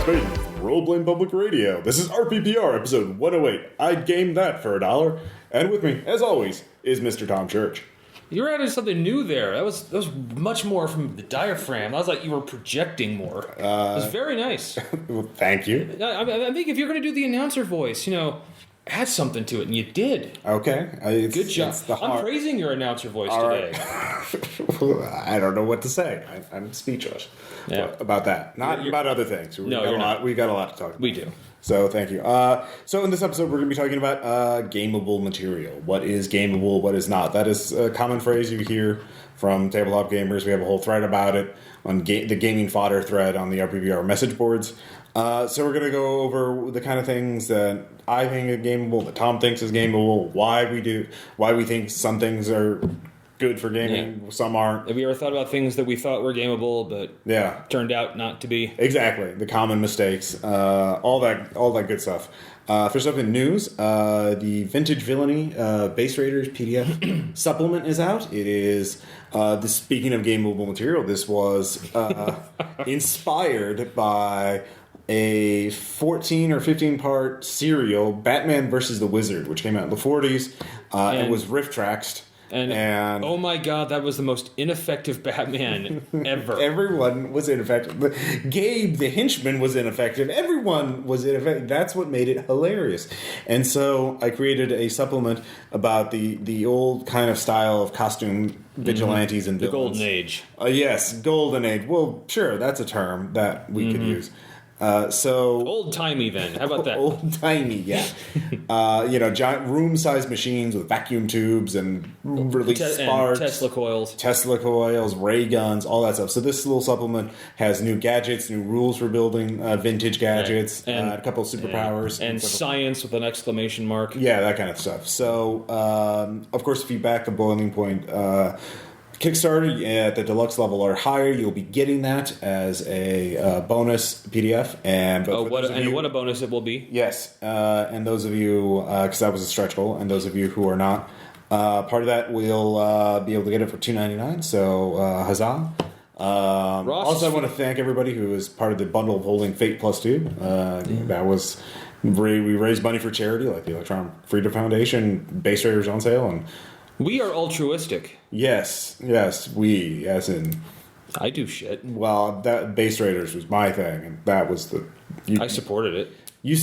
participating from Role-Playing Public Radio. This is RPPR, episode 108. I'd game that for $1. And with me, as always, is Mr. Tom Church. You were adding something new there. That was much more from the diaphragm. That was like you were projecting more. It was very nice. Well, thank you. I think if you're going to do the announcer voice, add something to it, and you did. Okay. Good job. I'm praising your announcer voice today. I don't know what to say. I'm speechless about that. Not about other things. We've got a lot to talk about. We do. So thank you. So in this episode, we're going to be talking about gameable material. What is gameable? What is not? That is a common phrase you hear from tabletop gamers. We have a whole thread about it on the gaming fodder thread on the RPPR message boards. So we're going to go over the kind of things that I think are gameable, that Tom thinks is gameable, why we think some things are good for gaming, some aren't. Have you ever thought about things that we thought were gameable, but turned out not to be? Exactly. The common mistakes, all that good stuff. First up in news, the Vintage Villainy Base Raiders PDF supplement is out. It is, speaking of gameable material, this was inspired by a 14 or 15 part serial, Batman versus the Wizard, which came out in the 40s. It was riff-traxed. And oh my god, that was the most ineffective Batman ever. Everyone was ineffective. Gabe, the henchman, was ineffective. Everyone was ineffective. That's what made it hilarious. And so I created a supplement about the old kind of style of costume vigilantes and villains. The Golden Age. Yes, Golden Age. Well, sure, that's a term that we could use. Old-timey then. How about that? Old-timey, yeah. Giant room-sized machines with vacuum tubes and release sparks. And Tesla coils, ray guns, all that stuff. So this little supplement has new gadgets, new rules for building vintage gadgets, and a couple of superpowers. And science with an exclamation mark. Yeah, that kind of stuff. So, of course, if you back the Boiling Point Kickstarter at the deluxe level or higher, you'll be getting that as a bonus PDF. What a bonus it will be. Yes. And those of you, because that was a stretch goal, and those of you who are not part of that will be able to get it for $2.99. So, huzzah. Also, I want to thank everybody who is part of the bundle of holding Fate Plus 2. That was... We raised money for charity, like the Electron Freedom Foundation, Base Raiders on sale, and... We are altruistic. Yes, we, as in... I do shit. Well, that Base Raiders was my thing, and that was the... I supported it. You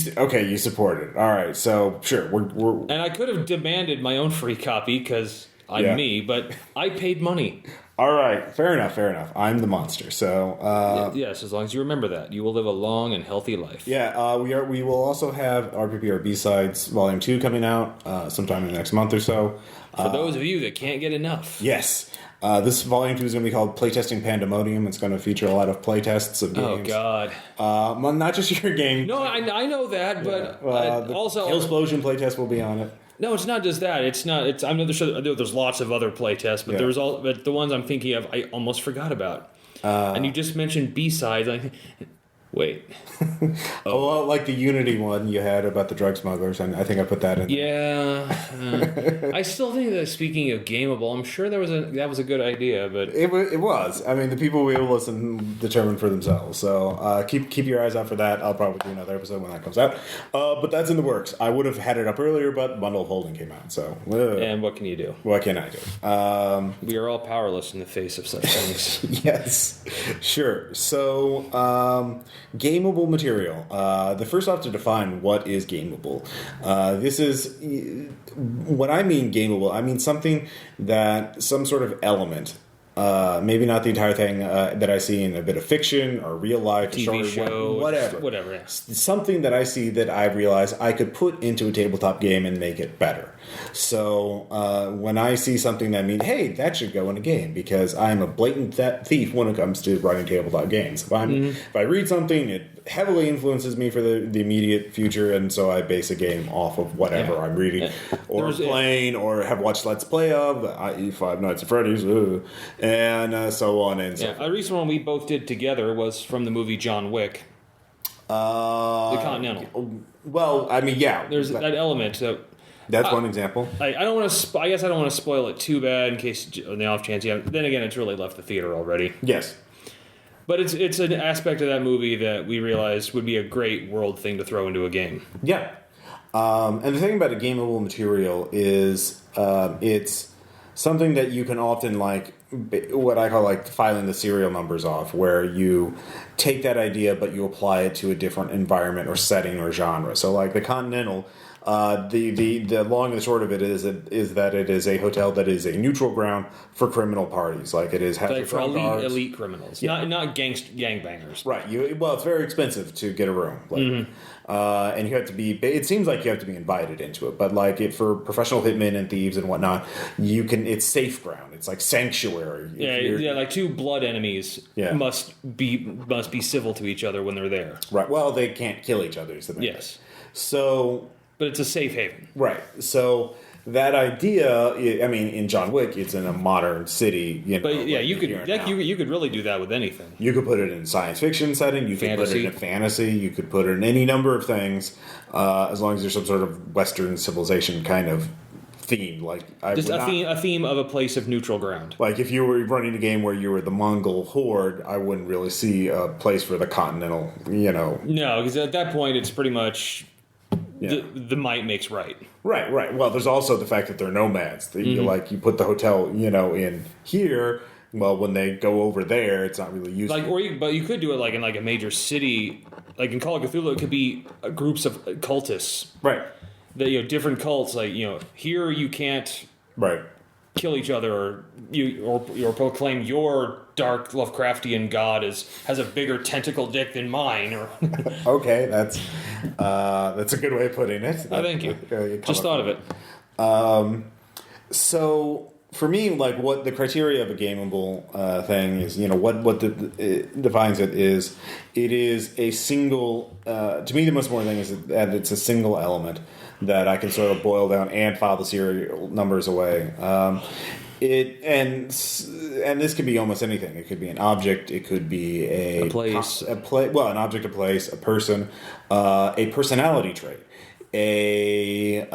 supported it. All right, so, sure, we're... And I could have demanded my own free copy, because I'm me, but I paid money. All right, fair enough. I'm the monster, so... yes, as long as you remember that. You will live a long and healthy life. Yeah, we will also have RPPR B-Sides Volume 2 coming out sometime in the next month or so. For those of you that can't get enough. Yes. This Volume 2 is going to be called Playtesting Pandemonium. It's going to feature a lot of playtests of games. Oh, God. Not just your game. No, I know that, but also... Hillsplosion playtest will be on it. No, it's not just that. I know there's lots of other playtests, but but the ones I'm thinking of, I almost forgot about. And you just mentioned B-Sides. Wait. Well, like the Unity one you had about the drug smugglers, and I think I put that in. Yeah. I still think that, speaking of gameable, I'm sure that was a good idea, but it was. I mean, the people who will listen determine for themselves. So keep your eyes out for that. I'll probably do another episode when that comes out. But that's in the works. I would have had it up earlier, but Bundle of Holding came out. So. And what can you do? What can I do? We are all powerless in the face of such things. Yes. Sure. So. Gameable material. The first off, to define what is gameable. This is, when I mean gameable, I mean something that, some sort of element, maybe not the entire thing that I see in a bit of fiction or real life, TV show, whatever. Yeah. Something that I see that I realize I could put into a tabletop game and make it better. So when I see something that means, hey, that should go in a game, because I'm a blatant thief when it comes to writing tabletop games. If I read something, it heavily influences me for the immediate future, and so I base a game off of whatever I'm reading or playing or have watched Let's Play of, i.e. Five Nights at Freddy's, and so on and so forth. A recent one we both did together was from the movie John Wick. The Continental. Well, I mean, yeah. There's that element. That's one example. I don't want to. I guess I don't want to spoil it too bad in case on the off chance. Yeah. Then again, it's really left the theater already. Yes. But it's an aspect of that movie that we realized would be a great world thing to throw into a game. Yeah. And the thing about a gameable material is it's something that you can often, like, what I call, like, filing the serial numbers off, where you take that idea but you apply it to a different environment or setting or genre. So, like, the Continental, the long and the short of it is that it is a hotel that is a neutral ground for criminal parties. Like, it is like for elite criminals, not gangbangers. Right. It's very expensive to get a room. Like, and you have to be. It seems like you have to be invited into it, but like for professional hitmen and thieves and whatnot, you can. It's safe ground. It's like sanctuary. Yeah. Like two blood enemies must be civil to each other when they're there. Right. Well, they can't kill each other. Is the main thing. So. But it's a safe haven. Right. So that idea, I mean, in John Wick, it's in a modern city. But yeah, you could really do that with anything. You could put it in a science fiction setting. You could put it in a fantasy. You could put it in any number of things, as long as there's some sort of Western civilization kind of theme. Like a theme of a place of neutral ground. Like if you were running a game where you were the Mongol horde, I wouldn't really see a place for the Continental. No, because at that point, it's pretty much. Yeah. The might makes right. Right. Well, there's also the fact that they're nomads. You put the hotel, in here. Well, when they go over there, it's not really useful. But you could do it like in like a major city, like in Call of Cthulhu. It could be groups of cultists, right? That different cults. Like here you can't kill each other, or you proclaim your dark Lovecraftian god has a bigger tentacle dick than mine. Or okay, that's a good way of putting it. Thank you. Just thought of it. So for me, like what the criteria of a gameable thing is, what it defines it is a single. To me, the most important thing is that it's a single element that I can sort of boil down and file the serial numbers away. And this could be almost anything. It could be an object. It could be a place. An object, a place, a person, a personality trait, a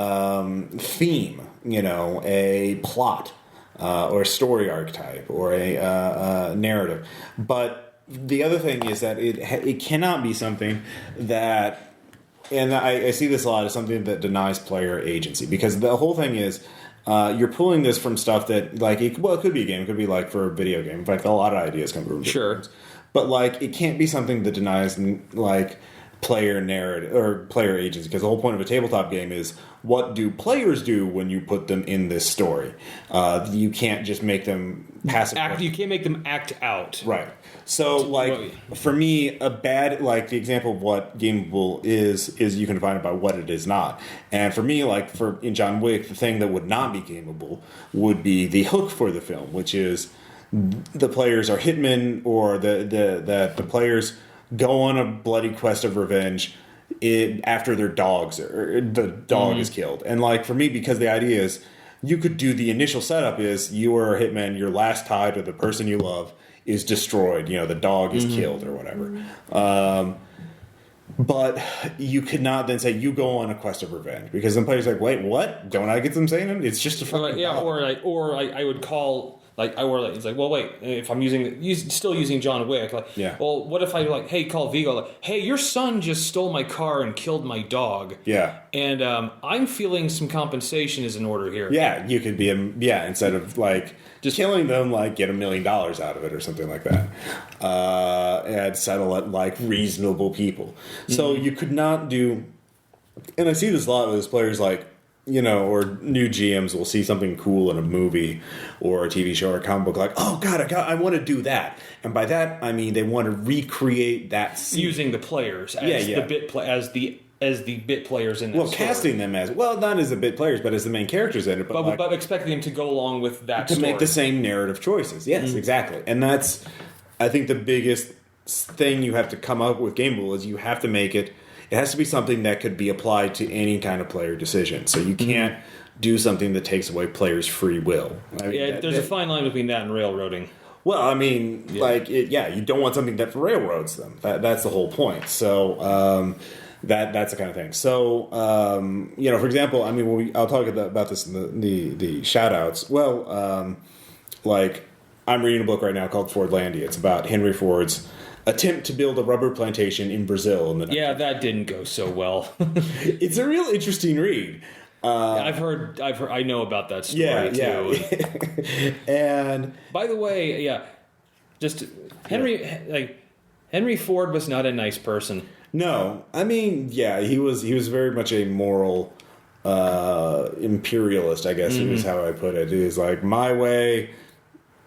theme. A plot, or a story archetype, or a narrative. But the other thing is that it cannot be something that. And I see this a lot as something that denies player agency, because the whole thing is you're pulling this from stuff that, like, it could be a game. It could be, like, for a video game. In fact, a lot of ideas come from video games. But, like, it can't be something that denies, like, player narrative or player agency, because the whole point of a tabletop game is what do players do when you put them in this story. You can't just make them passive. You can't make them act out. Right. So, like, for me, the example of what gameable is you can define it by what it is not. And for me, like, in John Wick, the thing that would not be gameable would be the hook for the film, which is the players are hitmen, or that the players go on a bloody quest of revenge after the dog is killed. And, like, for me, because the idea is you could do the initial setup is you are a hitman, your last tie to the person you love is destroyed. The dog is killed or whatever. But you could not then say you go on a quest of revenge, because then players are like, wait, what? Don't I get them saying it's just a fucking dog. I would call. It's like, well, wait, if I'm still using John Wick, well, what if I call Vigo, hey, your son just stole my car and killed my dog. Yeah. And I'm feeling some compensation is in order here. Yeah, you could be, instead of, just killing them, get $1 million out of it or something like that. And settle it reasonable people. So you could not do, and I see this a lot with players or new GMs will see something cool in a movie or a TV show or a comic book, like, oh God, I want to do that. And by that, I mean they want to recreate that scene. Using the players as the bit players in that story. Casting them as, not as the bit players, but as the main characters in it. But expecting them to go along with that story. To make the same narrative choices. Yes, exactly. And that's, I think, the biggest thing you have to come up with gameable is you have to make it. It has to be something that could be applied to any kind of player decision. So you can't do something that takes away players' free will. There's a fine line between that and railroading. Well, I mean, you don't want something that railroads them. That's the whole point. So that's the kind of thing. So, for example, I mean, I'll talk about this in the shout-outs. Well, I'm reading a book right now called Fordlandia. It's about Henry Ford's attempt to build a rubber plantation in Brazil. In the yeah, that didn't go so well. It's a real interesting read. I've heard. I know about that story too. Yeah. And by the way, just Henry Ford was not a nice person. No, I mean, he was very much a moral imperialist, I guess is how I put it. It is like my way,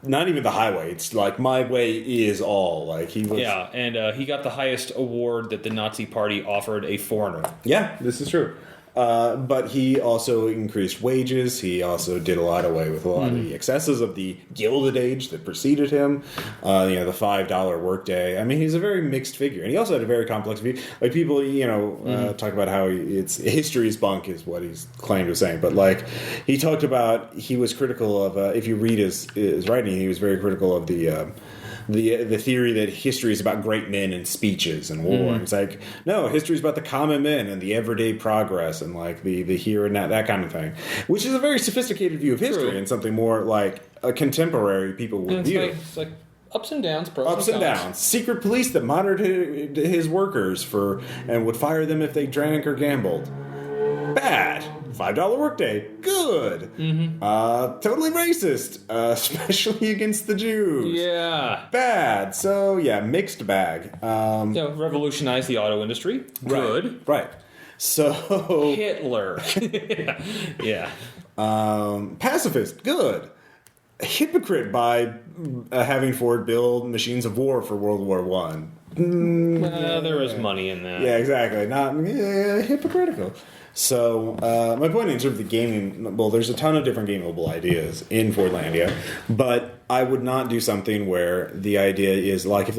not even the highway. It's like my way is all. Like he was. Yeah, and he got the highest award that the Nazi Party offered a foreigner. Yeah, this is true. But he also increased wages. He also did a lot away with a lot of the excesses of the Gilded Age that preceded him. The $5 workday. I mean, he's a very mixed figure, and he also had a very complex view. Like people, talk about how it's history's bunk is what he's claimed of saying. But like he talked about, he was critical of. If you read his writing, he was very critical of the theory that history is about great men and speeches and war. And it's like, no, history is about the common men and the everyday progress and like the here and that kind of thing, which is a very sophisticated view of history and something more like a contemporary people would view. It's like ups and downs, pros ups and downs. Secret police that monitored his workers and would fire them if they drank or gambled. Bad. $5 workday. Good. Totally racist, especially against the Jews. Yeah. Bad. So, mixed bag. Revolutionized the auto industry. Good. Right. So... Hitler. Yeah. Pacifist. Good. Hypocrite by having Ford build machines of war for World War I. There was money in that. Yeah, exactly. Not hypocritical. So, my point in terms of the gaming, well, there's a ton of different gameable ideas in Fordlandia, but I would not do something where the idea is, like, one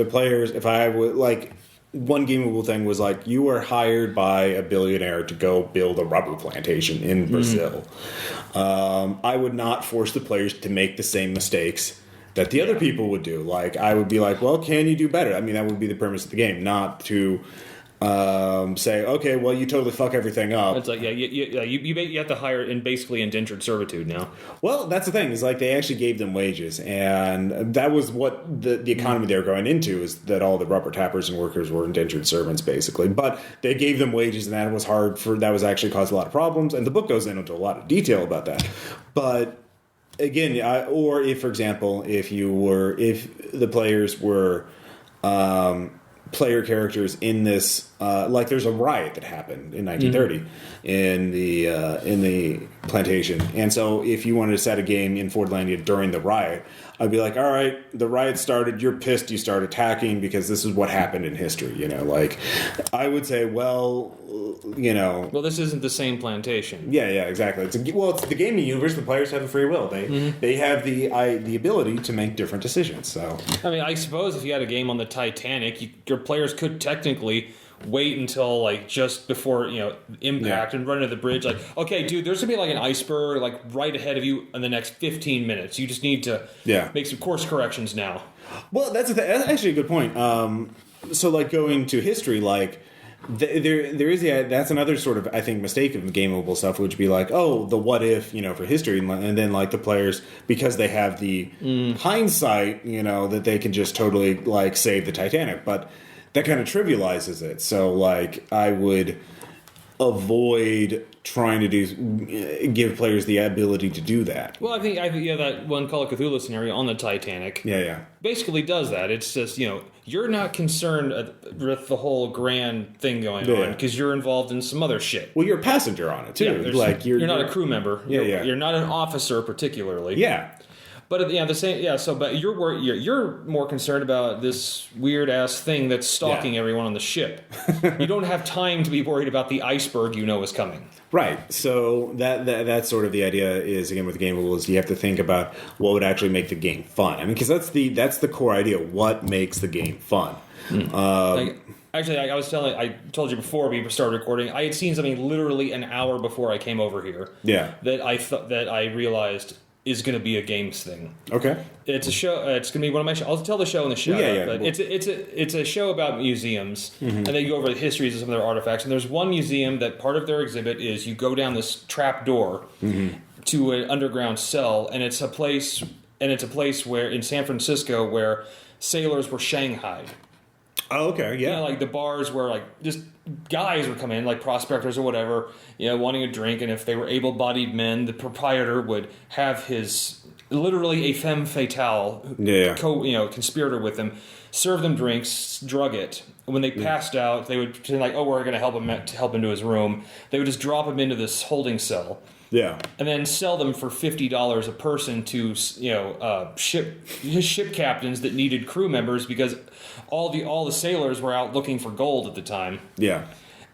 gameable thing was, like, you were hired by a billionaire to go build a rubber plantation in Brazil. I would not force the players to make the same mistakes that the other people would do. Like, I would be like, well, can you do better? I mean, that would be the premise of the game, not to... say, okay, well, you totally fuck everything up. It's like, you have to hire in basically indentured servitude now. Well, that's the thing, is like they actually gave them wages, and that was what the economy they were going into, is that all the rubber tappers and workers were indentured servants, basically. But they gave them wages, and that was actually caused a lot of problems, and the book goes into a lot of detail about that. But again, or if, for example, if the players were player characters in this, like there's a riot that happened in 1930 in the plantation, and so if you wanted to set a game in Fordlandia during the riot, I'd be like, all right, the riot started, you're pissed, you start attacking because this is what happened in history, like I would say, well, this isn't the same plantation. Yeah, exactly. It's the gaming universe. The players have the free will. They have the ability to make different decisions. So, I mean, I suppose if you had a game on the Titanic, your players could technically wait until like just before impact and run into the bridge. Like, okay, dude, there's gonna be like an iceberg like right ahead of you in the next 15 minutes. You just need to make some course corrections now. Well, that's actually a good point. So, like going to history, like. There is that's another sort of, I think, mistake of gameable stuff, which would be like, oh, the what if, for history, and then like the players, because they have the hindsight, that they can just totally like save the Titanic, but that kind of trivializes it. So like I would avoid trying to give players the ability to do that. Well, I think that one Call of Cthulhu scenario on the Titanic basically does that. It's just, you're not concerned with the whole grand thing going on because you're involved in some other shit. Well, you're a passenger on it too. You're not a crew member. You're not an officer particularly. Yeah. But the same. Yeah. So, but you're more concerned about this weird ass thing that's stalking everyone on the ship. You don't have time to be worried about the iceberg is coming. Right. So that's sort of the idea is, again, with gameable, is you have to think about what would actually make the game fun. I mean, because that's the core idea. What makes the game fun? Actually, I told you before we started recording, I had seen something literally an hour before I came over here. Yeah. That I realized is going to be a games thing. Okay. It's a show. It's going to be one of my shows. I'll tell the show in the show. But it's a show about museums, and they go over the histories of some of their artifacts. And there's one museum that part of their exhibit is you go down this trap door to an underground cell, and it's a place where in San Francisco where sailors were shanghaied. Oh, okay, yeah. You know, like the bars where like just guys would come in, like prospectors or whatever, you know, wanting a drink, and if they were able-bodied men, the proprietor would have his literally a femme fatale, conspirator with them, serve them drinks, drug it. When they passed out, they would pretend like, oh, we're going to help him to his room. They would just drop him into this holding cell. Yeah, and then sell them for $50 a person to ship captains that needed crew members because all the sailors were out looking for gold at the time. Yeah,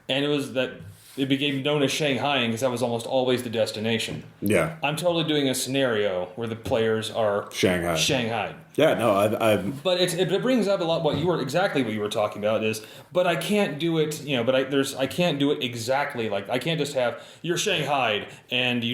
and it became known as Shanghaiing because that was almost always the destination. Yeah, I'm totally doing a scenario where the players are Shanghai. Yeah, no, But it brings up a lot what you were talking about is, but I can't do it. You know, I can't do it exactly like I can't just have you're Shanghaied and you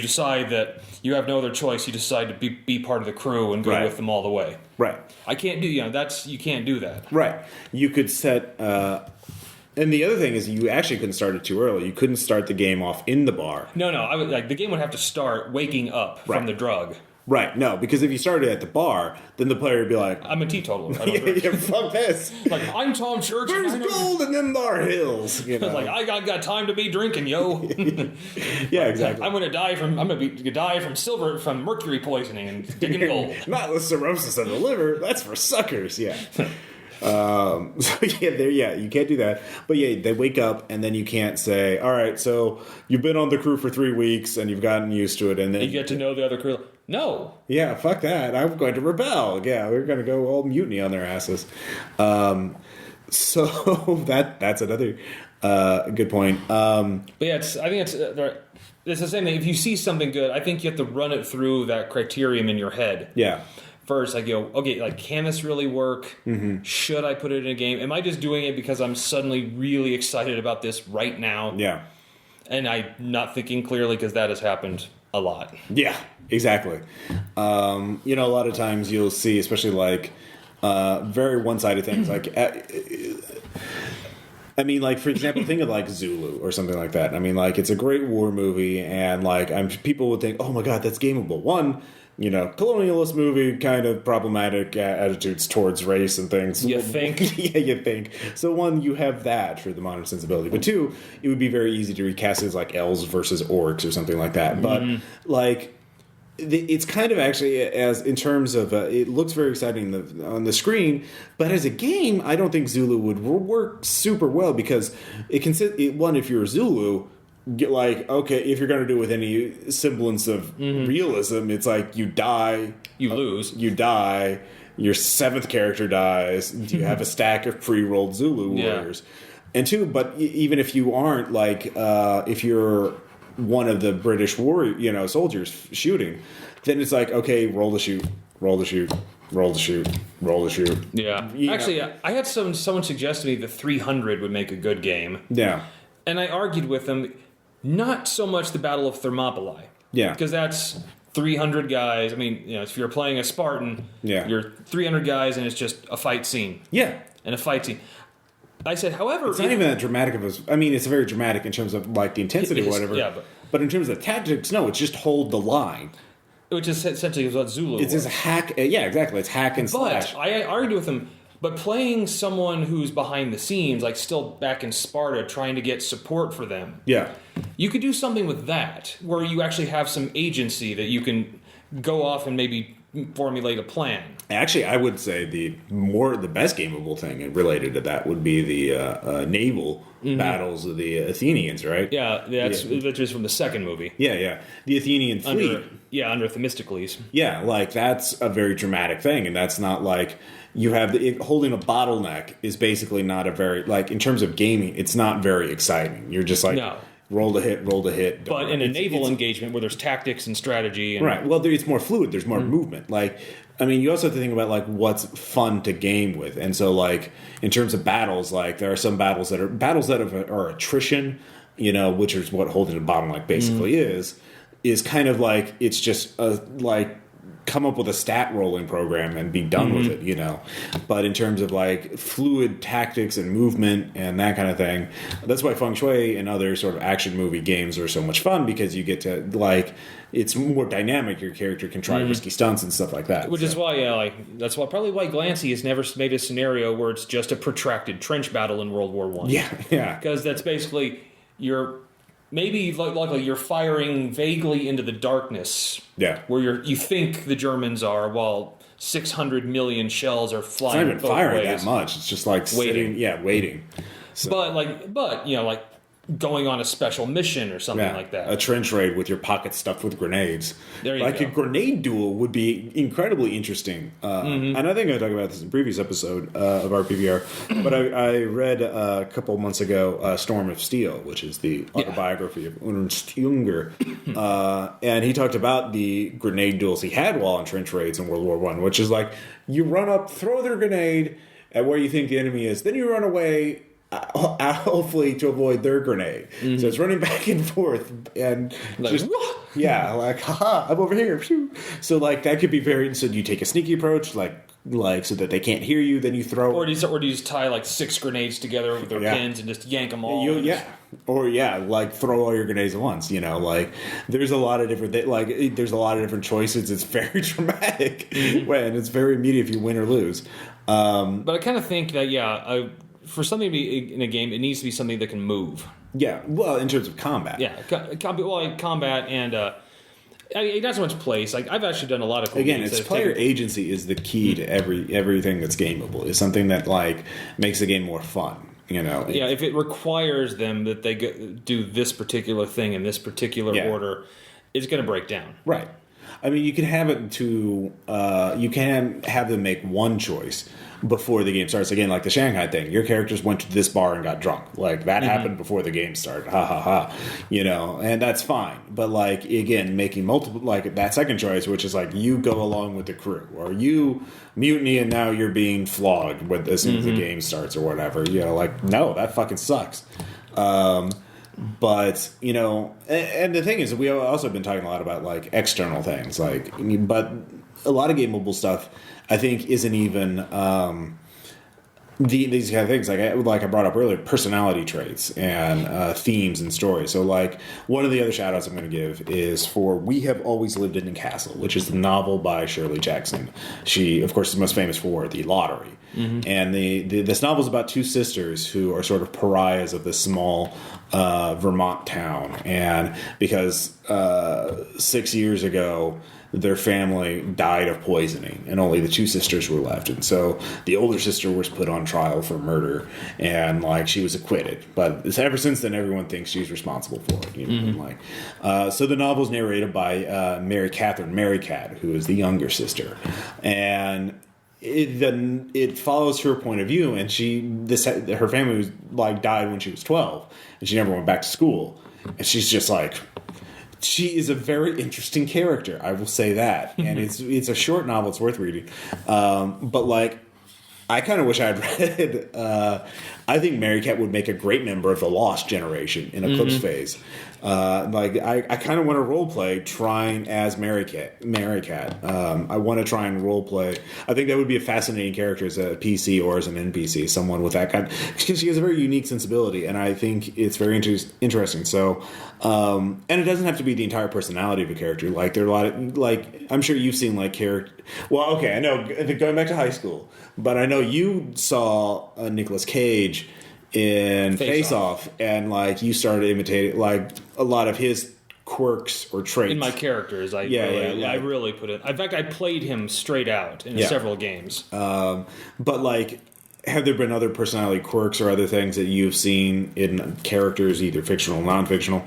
decide that you have no other choice. You decide to be part of the crew and go with them all the way. Right. I can't do you can't do that. Right. You could set. And the other thing is, you actually couldn't start it too early. You couldn't start the game off in the bar. No. The game would have to start waking up from the drug. Right, no, because if you started at the bar, then the player would be like... I'm a teetotaler. Fuck this. Like, I'm Tom Church. There's gold in them there hills. You know? Like, I got time to be drinking, yo. Yeah, exactly. I'm gonna die from mercury poisoning and digging gold. Not with cirrhosis of the liver. That's for suckers, yeah. So you can't do that. But yeah, they wake up and then you can't say, all right, so you've been on the crew for 3 weeks and you've gotten used to it, and then you get to know the other crew. No. Yeah, fuck that. I'm going to rebel. Yeah, we're going to go all mutiny on their asses. So that's another good point. But yeah, I think it's the same thing. If you see something good, I think you have to run it through that criterion in your head. Yeah. First, like, okay, like, can this really work? Mm-hmm. Should I put it in a game? Am I just doing it because I'm suddenly really excited about this right now? Yeah. And I'm not thinking clearly because that has happened a lot. Yeah, exactly. A lot of times you'll see, especially like very one-sided things. Like, for example, think of like Zulu or something like that. I mean, like, it's a great war movie, and like, people would think, oh my god, that's gameable. One, colonialist movie, kind of problematic attitudes towards race and things. You think? Yeah, you think. So one, you have that for the modern sensibility. But two, it would be very easy to recast it as like elves versus orcs or something like that. But like, it's kind of actually, as in terms of, it looks very exciting on the screen, but as a game, I don't think Zulu would work super well because one, if you're a Zulu, like, okay, if you're going to do it with any semblance of realism, it's like you die. You lose. You die. Your seventh character dies. You have a stack of pre-rolled Zulu warriors. And two, but even if you aren't, like, if you're one of the British soldiers shooting, then it's like, okay, roll the shoot, roll the shoot, roll the shoot, roll the shoot. Yeah. Actually, I had someone suggest to me that 300 would make a good game. Yeah. And I argued with them, not so much the Battle of Thermopylae. Yeah. Because that's 300 guys. I mean, if you're playing a Spartan, you're 300 guys and it's just a fight scene. Yeah. And a fight scene. I said, however... It's not even that dramatic of a... I mean, it's very dramatic in terms of, like, the intensity or whatever. Yeah, but in terms of tactics, no, it's just hold the line. Which is essentially what Zulu was. It's just hack... Yeah, exactly. It's hack and slash. But I argued with him, but playing someone who's behind the scenes, like still back in Sparta, trying to get support for them... Yeah. You could do something with that, where you actually have some agency that you can go off and maybe formulate a plan. Actually, I would say the best gameable thing related to that would be the naval battles of the Athenians, right? Yeah, that's just from the second movie. Yeah. The Athenian fleet. Under Themistocles. Yeah, like, that's a very dramatic thing, and that's not like... You have holding a bottleneck is basically not a very... Like, in terms of gaming, it's not very exciting. You're just like... No. Roll the hit. But in a naval engagement where there's tactics and strategy... And right. Well, it's more fluid. There's more movement. Like, I mean, you also have to think about, like, what's fun to game with. And so, like, in terms of battles, like, there are some battles that are attrition, which is what holding a bottleneck basically is kind of like, it's just, come up with a stat rolling program and be done with it, you know. But in terms of like fluid tactics and movement and that kind of thing, that's why Feng Shui and other sort of action movie games are so much fun, because you get to like, it's more dynamic. Your character can try risky stunts and stuff like that. Which is why, that's probably why Glancy has never made a scenario where it's just a protracted trench battle in World War I. Yeah. Because that's basically maybe luckily you're firing vaguely into the darkness. Yeah. Where you think the Germans are, while 600 million shells are flying. It's not even firing that much. It's just like waiting. Waiting. So. But going on a special mission or something like that. A trench raid with your pockets stuffed with grenades. There you go. A grenade duel would be incredibly interesting. And I think I talked about this in a previous episode of RPPR, but I read a couple months ago Storm of Steel, which is the autobiography of Ernst Junger. And he talked about the grenade duels he had while in trench raids in World War I, which is like, you run up, throw their grenade at where you think the enemy is, then you run away, hopefully to avoid their grenade. So it's running back and forth and haha, I'm over here. So like that could be very. So you take a sneaky approach, like so that they can't hear you. Then you throw, or do you just tie like 6 grenades together with their pins and just yank them all? Like throw all your grenades at once. You know, like there's a lot of different there's a lot of different choices. It's very dramatic and it's very immediate if you win or lose. But I kind of think that for something to be in a game, it needs to be something that can move. Yeah, well, in terms of combat. Yeah, combat and not so much place. Like I've actually done a lot of cool again, games. it's player agency is the key to everything that's gameable. It's something that like makes the game more fun. You know. Yeah, if it requires them that they do this particular thing in this particular order, it's going to break down. Right. I mean, you can have it you can have them make one choice before the game starts. Again, like the Shanghai thing, your characters went to this bar and got drunk. Like that happened before the game started. Ha ha ha. You know, and that's fine. But like again, making multiple, like that second choice, which is like you go along with the crew, or you mutiny and now you're being flogged as soon as the game starts or whatever. You know, like no, that fucking sucks. But, you know, and the thing is, we have also been talking a lot about, like, external things. Like, but a lot of gameable stuff, I think, isn't even these kind of things. Like I brought up earlier, personality traits and themes and stories. So, like, one of the other shout-outs I'm going to give is for We Have Always Lived in a Castle, which is the novel by Shirley Jackson. She, of course, is most famous for The Lottery. And this novel is about 2 sisters who are sort of pariahs of this small Vermont town, and because 6 years ago their family died of poisoning and only the 2 sisters were left, and so the older sister was put on trial for murder and like she was acquitted, but ever since then everyone thinks she's responsible for it, you know? So the novel is narrated by Mary Cat, who is the younger sister, and it follows her point of view, and her family was like died when she was 12, and she never went back to school, and she's just like, she is a very interesting character, I will say that, and it's a short novel, it's worth reading, but like I kind of wish I had read. I think Mary Cat would make a great member of the Lost generation in Eclipse Phase. I kind of want to role play trying as Mary Cat. I want to try and role play. I think that would be a fascinating character as a PC or as an NPC. Someone with that kind, because she has a very unique sensibility, and I think it's very interesting. So, and it doesn't have to be the entire personality of a character. Like there are a lot of I'm sure you've seen like character. Well, okay, I know going back to high school, but I know you saw Nicolas Cage in Face Off, and like you started imitating like a lot of his quirks or traits in my characters. I really put it. In fact, I played him straight out in several games. But like, have there been other personality quirks or other things that you've seen in characters, either fictional or non-fictional,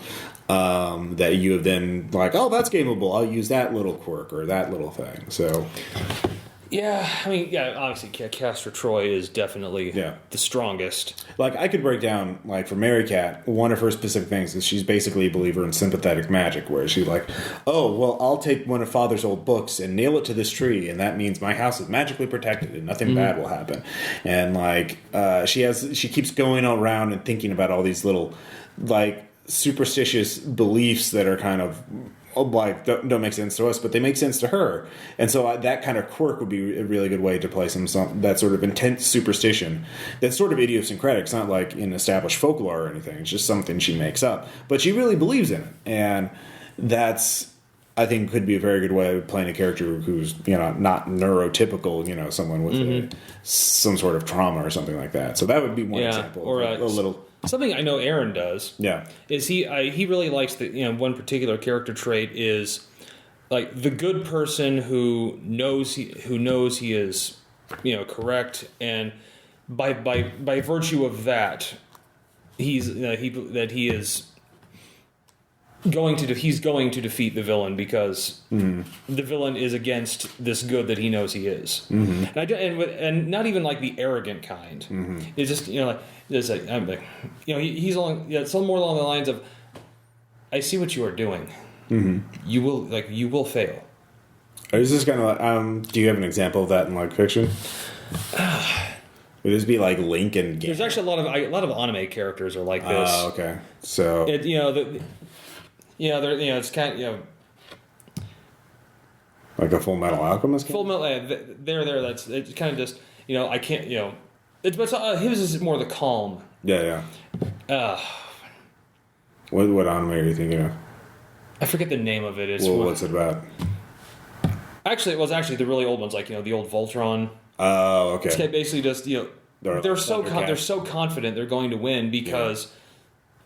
that you have then like, oh, that's gameable, I'll use that little quirk or that little thing? So yeah, I mean, obviously Castor Troy is definitely the strongest. Like, I could break down, like, for Mary Cat, one of her specific things is she's basically a believer in sympathetic magic, where she's like, oh, well, I'll take one of Father's old books and nail it to this tree, and that means my house is magically protected and nothing bad will happen. And, like, she keeps going around and thinking about all these little, like, superstitious beliefs that are kind of like don't make sense to us, but they make sense to her. And so that kind of quirk would be a really good way to play some that sort of intense superstition that's sort of idiosyncratic. It's not like in established folklore or anything. It's just something she makes up, but she really believes in it, and that's, I think, could be a very good way of playing a character who's, not neurotypical, someone with some sort of trauma or something like that. So that would be one example. Or a little. Something I know Aaron does. Yeah. Is he really likes one particular character trait is like the good person who knows he is, correct, and by virtue of that, he is going to defeat the villain because the villain is against this good that he knows he is, and not even like the arrogant kind. It's just he's along some more along the lines of, I see what you are doing. You will fail. Is this kind of like, do you have an example of that in like fiction? Would this be like Link and Game? There's actually a lot of anime characters are like this. Oh, okay. So it's kind of, like a Full Metal Alchemist. Full Metal, there. That's it's kind of just I can't It's but his is more the calm. Yeah. What anime are you thinking of? I forget the name of it. What's it about? Actually, it was the really old ones, like the old Voltron. Oh, okay. It's basically just they're so confident they're going to win because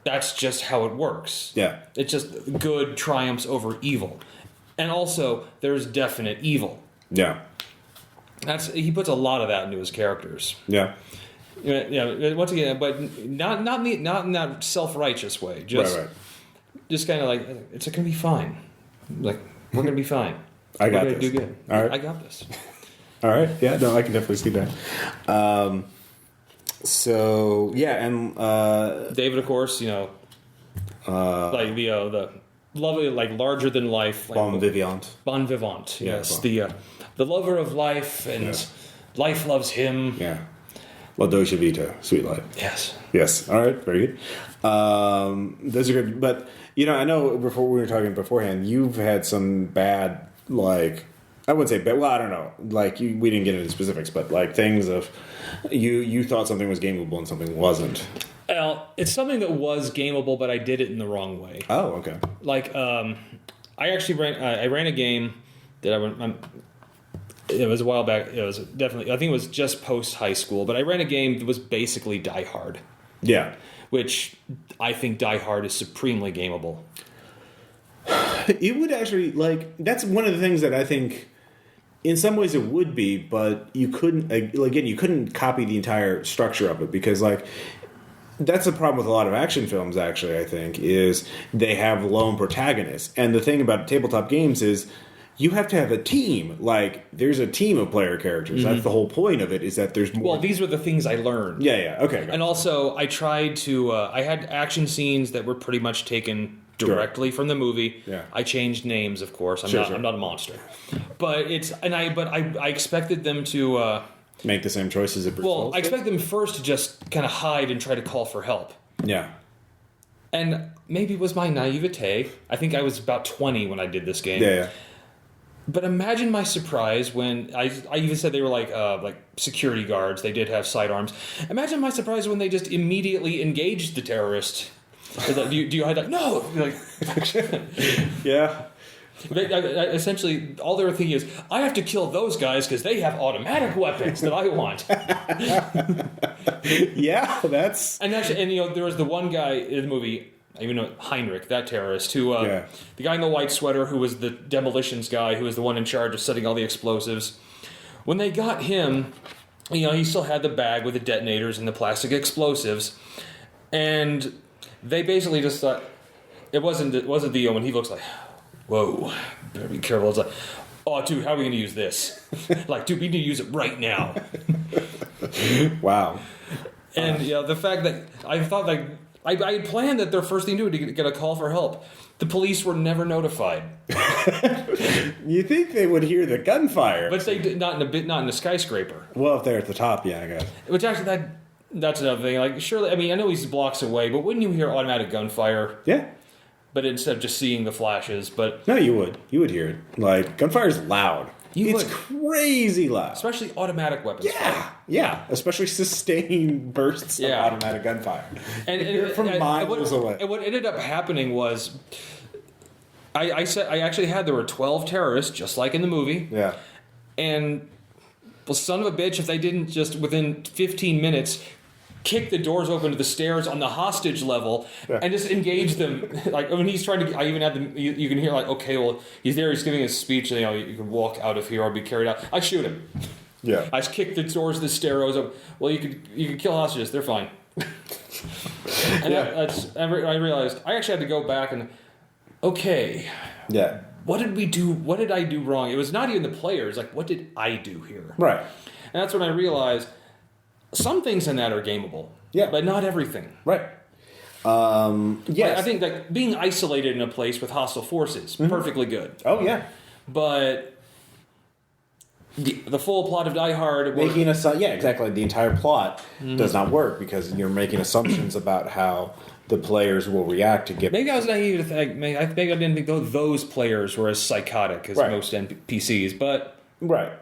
that's just how it works. Yeah, it's just good triumphs over evil, and also there's definite evil. Yeah, he puts a lot of that into his characters. Yeah. Once again, but not in that self-righteous way. Just kind of like it's going to be fine. Like we're going to be fine. I got this. this. Do good. All right. I got this. All right. Yeah. No, I can definitely see that. So yeah, and David, of course, like the lovely, like larger than life, like, bon vivant. Bon vivant. Yes, bon. The lover of life, and life loves him. Yeah. La Dolce Vita, sweet life. Yes. All right. Very good. Those are good. But I know before we were talking beforehand, you've had some bad, like, I wouldn't say bad. Well, I don't know. Like we didn't get into specifics, but like things of you thought something was gameable and something wasn't. Well, it's something that was gameable, but I did it in the wrong way. Oh, okay. Like, I actually ran a game that it was a while back. It was definitely, I think it was just post high school, but I ran a game that was basically Die Hard. Yeah. Which I think Die Hard is supremely gameable. It would actually, like, that's one of the things that I think in some ways it would be, but you couldn't, again, you couldn't copy the entire structure of it because, like, that's the problem with a lot of action films, actually, I think, is they have lone protagonists. And the thing about tabletop games is you have to have a team. Like, there's a team of player characters. Mm-hmm. That's the whole point of it, is that there's more. Well, these were the things I learned. Yeah, okay. And also, I tried to, I had action scenes that were pretty much taken directly from the movie. Yeah. I changed names, of course. I'm not a monster. But I expected them to make the same choices at Well, I expect them first to just kind of hide and try to call for help. Yeah. And maybe it was my naivete. I think I was about 20 when I did this game. Yeah. But imagine my surprise when I even said they were like security guards. They did have sidearms. Imagine my surprise when they just immediately engaged the terrorist. Like, do you hide that? No. Like, yeah. Essentially, all they were thinking is, I have to kill those guys because they have automatic weapons that I want. Yeah, that's. And actually, there was the one guy in the movie. I even know Heinrich, that terrorist, who the guy in the white sweater, who was the demolitions guy, who was the one in charge of setting all the explosives. When they got him, he still had the bag with the detonators and the plastic explosives, and they basically just thought it wasn't the when he looks like, whoa, better be careful. It's like, oh, dude, how are we going to use this? Like, dude, we need to use it right now. Wow. And the fact that I thought like. I had planned that their first thing to do would get a call for help. The police were never notified. You think they would hear the gunfire? But they did not in a skyscraper. Well, if they're at the top, yeah, I guess. Which actually that's another thing. Like, surely, I know he's blocks away, but wouldn't you hear automatic gunfire? Yeah. but instead of just seeing the flashes. But no, you would hear it. Like gunfire's loud. It's would. crazy loud, especially automatic weapons. Yeah, especially sustained bursts of automatic gunfire, and from miles away. And what ended up happening was, I actually had, there were 12 terrorists, just like in the movie. Yeah, and well, son of a bitch, if they didn't just within 15 minutes kick the doors open to the stairs on the hostage level and just engage them. Like when he's trying to, I even had them. You can hear like, okay, well, he's there, he's giving his speech. You know, you can walk out of here or be carried out. I shoot him. Yeah, I kick the doors of the stairs up. Well, you could kill hostages. They're fine. And I realized I actually had to go back and what did we do? What did I do wrong? It was not even the players. Like, what did I do here? Right. And that's when I realized some things in that are gameable. Yeah. But not everything. Right. Yes. I think that being isolated in a place with hostile forces, perfectly good. Oh, yeah. But the full plot of Die Hard... Making exactly. The entire plot does not work because you're making assumptions about how the players will react to get... Maybe I was naive to think... Maybe I didn't think those players were as psychotic as most NPCs, but... Right.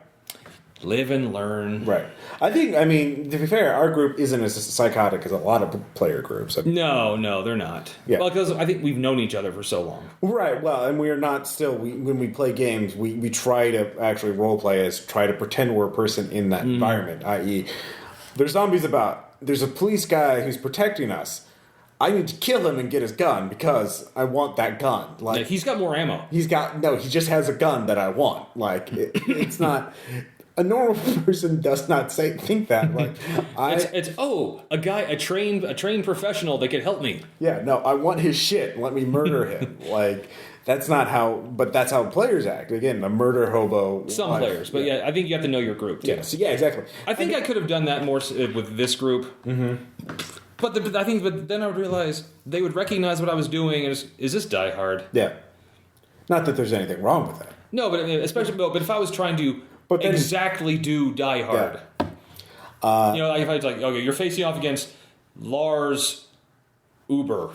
Live and learn. Right. I mean, to be fair, our group isn't as psychotic as a lot of player groups. No, they're not. Yeah. Well, because I think we've known each other for so long. Right. Well, and we are not still... when we play games, we try to actually roleplay as... Try to pretend we're a person in that environment, i.e. there's zombies about. There's a police guy who's protecting us. I need to kill him and get his gun because I want that gun. Like he's got more ammo. He just has a gun that I want. Like it's not... A normal person does not think that. Like a trained professional that could help me. Yeah, no, I want his shit. Let me murder him. Like that's not how, but that's how players act. Again, a murder hobo. Some players, but I think you have to know your group too. Yes, yeah, exactly. I think I could have done that more with this group. Mm-hmm. But then I would realize they would recognize what I was doing. Is this Die Hard? Yeah. Not that there's anything wrong with that. No, but but if I was trying to exactly do Die Hard, like if I was like, okay, you're facing off against Lars Uber.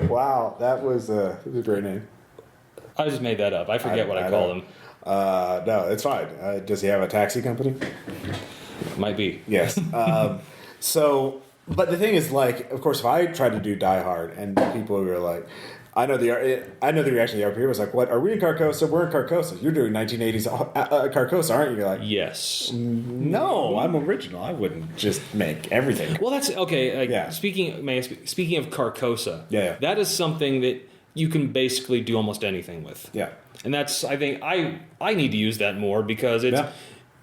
Wow, that was a great name. I just made that up. I forget what I call him. No, it's fine. Does he have a taxi company? Might be. Yes. But the thing is, like, of course, if I tried to do Die Hard and people were like, I know the reaction of the RPPR was like, what, are we in Carcosa? We're in Carcosa. You're doing 1980s Carcosa, aren't you? You're like, yes. No, I'm original. I wouldn't just make everything. Well, that's okay. Speaking of Carcosa, that is something that you can basically do almost anything with. Yeah. And that's, I think, I need to use that more because it's... Yeah.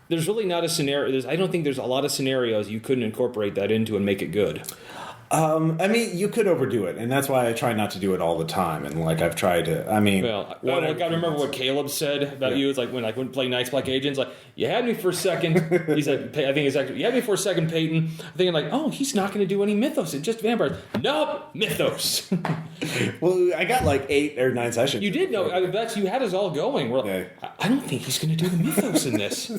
There's really not a scenario. I don't think there's a lot of scenarios you couldn't incorporate that into and make it good. I mean, you could overdo it, and that's why I try not to do it all the time. And like I've tried to. I mean, I remember what Caleb said about you. It's like when play Knights Black Agents, like you had me for a second. He said, I think it's actually you had me for a second, Peyton. I'm thinking like, oh, he's not going to do any mythos. It's just vampires. Nope, mythos. Well, I got like 8 or 9 sessions. You did know. You had us all going. We're like, I don't think he's going to do the mythos in this.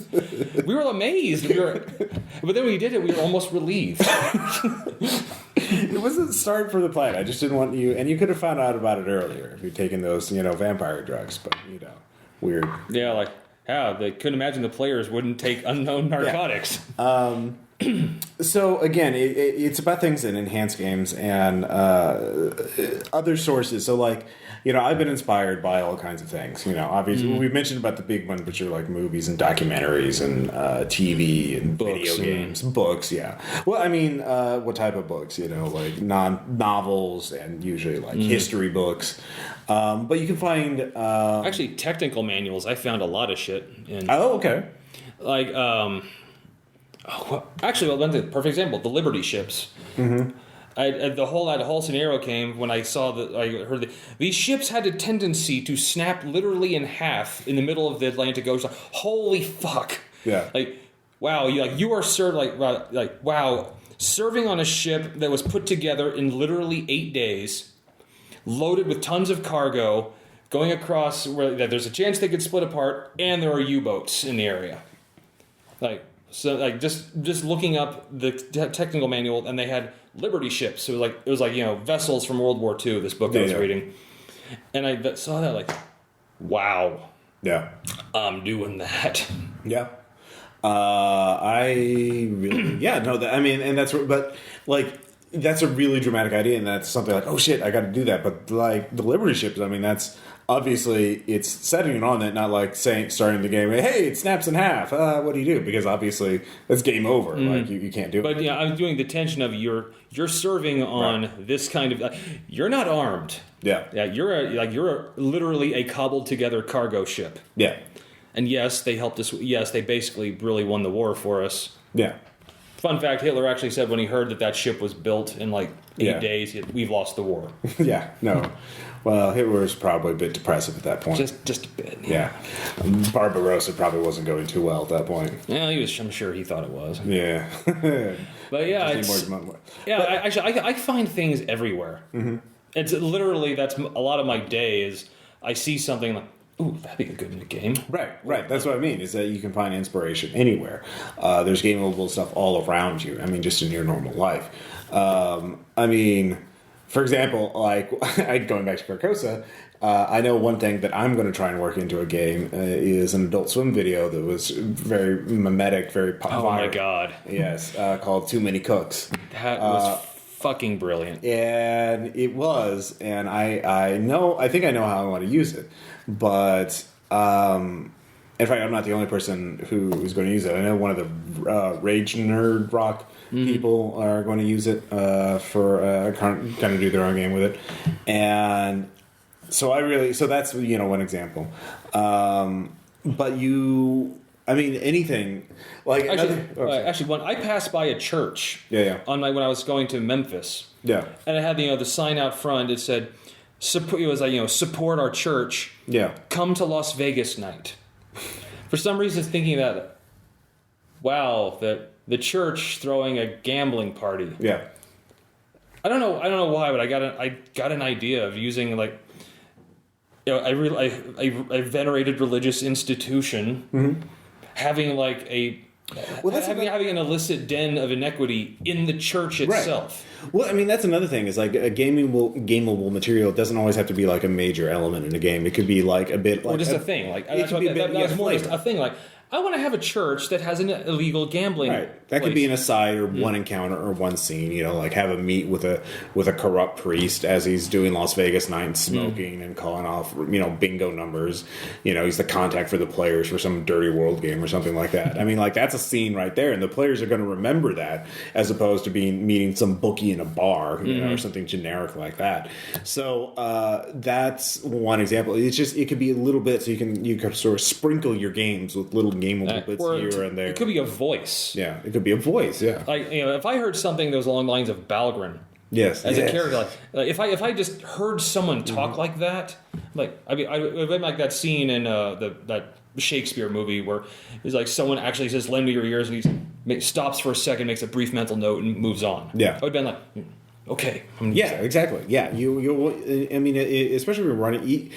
We were amazed. But then when he did it, we were almost relieved. It wasn't the start for the plan. I just didn't want you, and you could have found out about it earlier if you'd taken those, vampire drugs. But weird. Yeah, like how they couldn't imagine the players wouldn't take unknown narcotics. Yeah. So again, it's about things that enhance games and other sources. So like, I've been inspired by all kinds of things. Obviously we've mentioned about the big one, but you're like movies and documentaries and TV and books video games, books. Yeah. Well, I mean, what type of books? Like novels and usually like history books. But you can find actually technical manuals. I found a lot of shit in. Oh, okay. Like the perfect example, the Liberty ships. Mm-hmm. That whole scenario came when I heard that these ships had a tendency to snap literally in half in the middle of the Atlantic Ocean. Holy fuck! Yeah. Like, wow, you are served wow, serving on a ship that was put together in literally 8 days, loaded with tons of cargo, going across where there's a chance they could split apart, and there are U-boats in the area. Like, So like just looking up the technical manual, and they had Liberty ships. So it was like vessels from World War II. This book I was reading, and I saw that like, wow, yeah, I'm doing that. Yeah, I really and that's a really dramatic idea, and that's something like, oh shit, I got to do that. But like the Liberty ships, I mean, that's obviously it's setting it on that, not like starting the game, hey, it snaps in half. What do you do? Because obviously that's game over. Like you can't do it. But yeah, I'm doing the tension of you're serving on this kind of. You're not armed. Yeah, yeah. You're literally a cobbled together cargo ship. Yeah, and yes, they helped us. Yes, they basically really won the war for us. Yeah. Fun fact: Hitler actually said when he heard that ship was built in like 8 days, we've lost the war. Yeah, no. Well, Hitler was probably a bit depressive at that point. Just a bit. Yeah. Barbarossa probably wasn't going too well at that point. Yeah, I'm sure he thought it was. Yeah. But yeah, I find things everywhere. Mm-hmm. It's literally that's a lot of my day is I see something like, ooh, that'd be good in a game. Right. That's what I mean, is that you can find inspiration anywhere. There's gameable stuff all around you. I mean, just in your normal life. I mean, for example, like going back to Carcosa, I know one thing that I'm going to try and work into a game is an Adult Swim video that was very mimetic, very popular. Oh my god. Yes, called Too Many Cooks. That was fucking brilliant. And it was, and I think I know how I want to use it. But in fact, I'm not the only person who is going to use it. I know one of the Rage Nerd Rock people are going to use it for kind of do their own game with it, and so that's one example. But anything like actually, when I passed by a church, when I was going to Memphis, and it had the sign out front. It said, support our church. Yeah. Come to Las Vegas night. For some reason, thinking that, wow, the church throwing a gambling party. Yeah. I don't know why, but I got an idea of using a venerated religious institution having like having an illicit den of inequity in the church itself. Right. Well, I mean, that's another thing. Is like a gameable material doesn't always have to be like a major element in a game. It could be like a bit like... Or just a thing. Like, that was more just a thing. Like, I want to have a church that has an illegal gambling That could be an aside or one encounter or one scene, like have a meet with a corrupt priest as he's doing Las Vegas night and smoking and calling off, bingo numbers. He's the contact for the players for some dirty world game or something like that. I mean, like that's a scene right there, and the players are going to remember that as opposed to meeting some bookie in a bar, or something generic like that. So that's one example. It could be a little bit, so you can sort of sprinkle your games with little gameable bits here and there. It could be a voice. Yeah, it could be a voice. Yeah, like if I heard something that was along the lines of Balgrin, as a character, like if I just heard someone talk like that, like I read like that scene in that Shakespeare movie where it's like someone actually says, "Lend me your ears," and he stops for a second, makes a brief mental note, and moves on. Yeah, I would have been like, okay, exactly. Yeah, you. I mean, especially when you're running.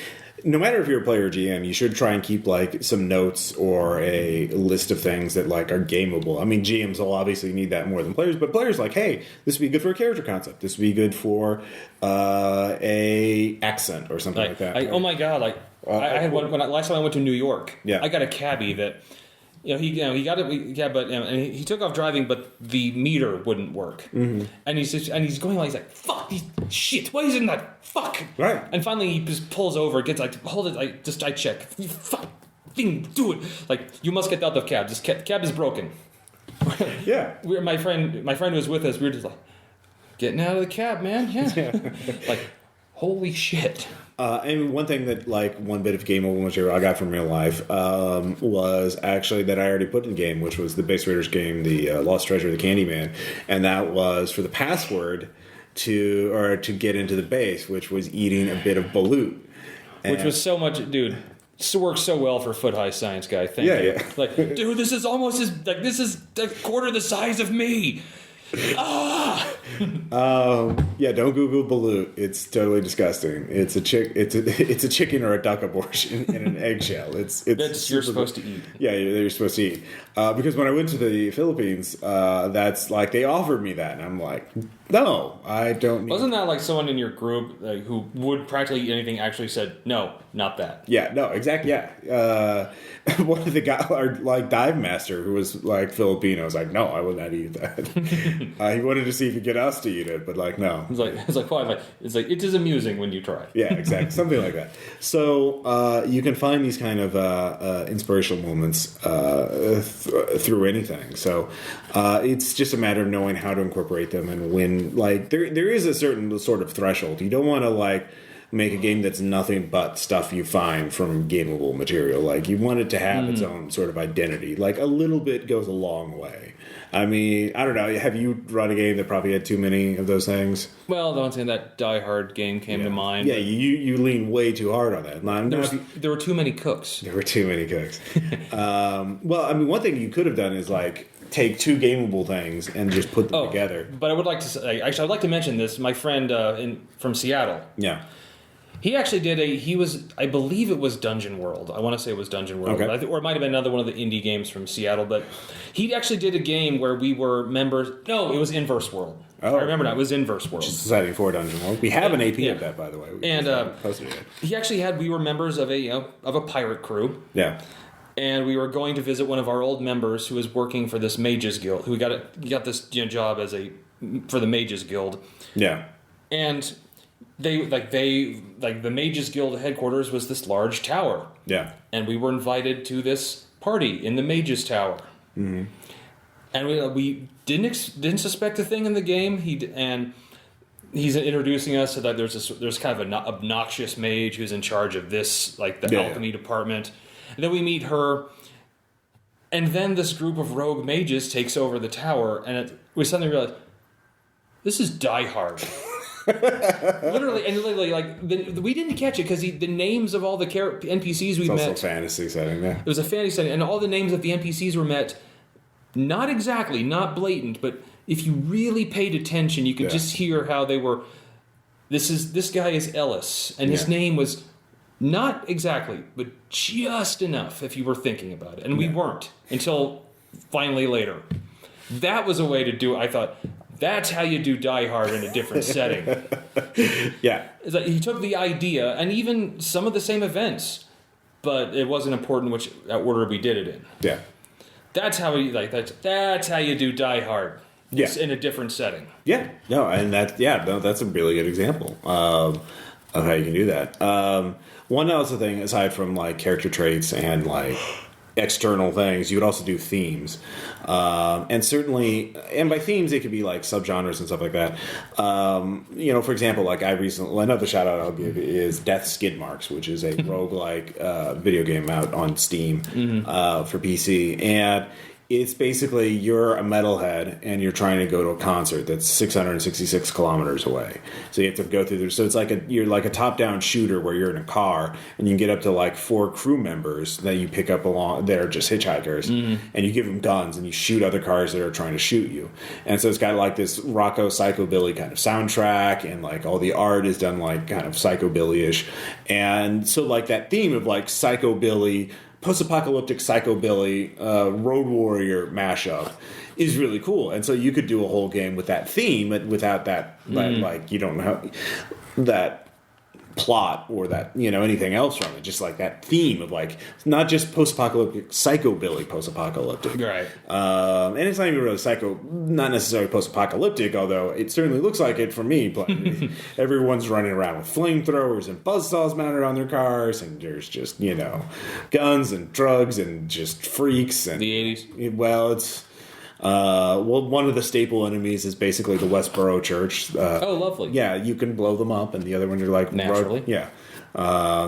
No matter if you're a player or GM, you should try and keep like some notes or a list of things that like are gameable. I mean, GMs will obviously need that more than players, but players like, hey, this would be good for a character concept. This would be good for a accent or something like that. Oh my god! Like I had one last time I went to New York. Yeah, I got a cabbie that. He got it. Yeah, but and he took off driving, but the meter wouldn't work. Mm-hmm. And he's going like, he's like, fuck, shit, why isn't that fuck? Right. And finally he just pulls over, gets like, hold it, I check. You fuck thing, do it. Like, you must get out of the cab. This cab is broken. Yeah. My friend who was with us, we were just like, getting out of the cab, man. Yeah. Like, holy shit. And one thing that, like, one bit of gameable material I got from real life was actually that I already put in the game, which was the Base Raiders game, the Lost Treasure of the Candyman, and that was for the password to get into the base, which was eating a bit of balut, which was so much, dude. This works so well for Foot High Science Guy. Thank you. Yeah. Like, dude, this is almost this is a quarter the size of me. Yeah, don't Google balut. It's totally disgusting. It's a chicken or a duck abortion in an eggshell. It's That's you're supposed to eat. Yeah, you're supposed to eat. Because when I went to the Philippines, that's like they offered me that, and I'm like, no, I don't. Wasn't that like someone in your group who would practically eat anything actually said no, not that? Yeah, no, exactly. Yeah, one of the guys, our like dive master, who was like Filipino, was like, no, I will not eat that. He wanted to see if he could get us to eat it, but like, no. It's like fine. It's like it is amusing when you try. Yeah, exactly, something like that. So you can find these kind of inspirational moments through anything. So it's just a matter of knowing how to incorporate them and when. Like there is a certain sort of threshold. You don't want to like make a game that's nothing but stuff you find from gameable material. Like you want it to have its own sort of identity. Like a little bit goes a long way. I mean, I don't know. Have you run a game that probably had too many of those things? Well, the one thing that Die Hard game came to mind. Yeah, you lean way too hard on that. There were too many cooks. There were too many cooks. Well, I mean, one thing you could have done is like take two gameable things and just put them together. But I would like to say, actually, I'd like to mention this. My friend from Seattle. Yeah. He actually did I believe it was Dungeon World. I want to say it was Dungeon World. Okay. Or it might have been another one of the indie games from Seattle. But he actually did a game where we were members. No, it was Inverse World. Oh. I remember now. It was Inverse World. Society for Dungeon World. We have an AP of that, by the way. He actually we were members of a pirate crew. Yeah. And we were going to visit one of our old members who was working for this Mages Guild, who got this job for the Mages Guild. Yeah. And the Mages Guild headquarters was this large tower. Yeah. And we were invited to this party in the Mages Tower. Mm-hmm. And we didn't suspect a thing in the game. He's introducing us so that there's kind of an obnoxious mage who's in charge of this, like the alchemy department. And then we meet her, and then this group of rogue mages takes over the tower, and we suddenly realize, this is Die Hard. literally, like, we didn't catch it, because the names of all the NPCs we met... It's also a fantasy setting, yeah. It was a fantasy setting, and all the names of the NPCs were met, not exactly, not blatant, but if you really paid attention, you could just hear how they were... This guy is Ellis, and his name was... Not exactly, but just enough if you were thinking about it. And we weren't until finally later. That was a way to do it. I thought, that's how you do Die Hard in a different setting. Yeah. It's like he took the idea and even some of the same events, but it wasn't important which order we did it in. Yeah. That's how that's how you do Die Hard. Yeah. In a different setting. Yeah. No, and that's a really good example of how you can do that. One other thing, aside from like character traits and like external things, you would also do themes, and certainly, and by themes it could be like subgenres and stuff like that. For example, like another shout out I'll give is Death Skid Marks, which is a roguelike video game out on Steam for PC, and it's basically you're a metalhead and you're trying to go to a concert that's 666 kilometers away. So you have to go through there. So it's like you're like a top-down shooter where you're in a car and you can get up to like 4 crew members that you pick up along. They're just hitchhikers, and you give them guns and you shoot other cars that are trying to shoot you. And so it's got like this Rocco Psychobilly kind of soundtrack, and like all the art is done like kind of psychobilly-ish. And so like that theme of like psychobilly, post-apocalyptic psychobilly road warrior mashup is really cool, and so you could do a whole game with that theme without that like you don't know that plot or that anything else from it, just like that theme of like not just post-apocalyptic psychobilly post-apocalyptic, right? And it's not even really not necessarily post-apocalyptic, although it certainly looks like it for me. But everyone's running around with flamethrowers and buzzsaws mounted on their cars, and there's just guns and drugs and just freaks and the 80s. Well, it's one of the staple enemies is basically the Westboro Church. Oh, lovely. Yeah, you can blow them up, and the other ones are like naturally. Yeah.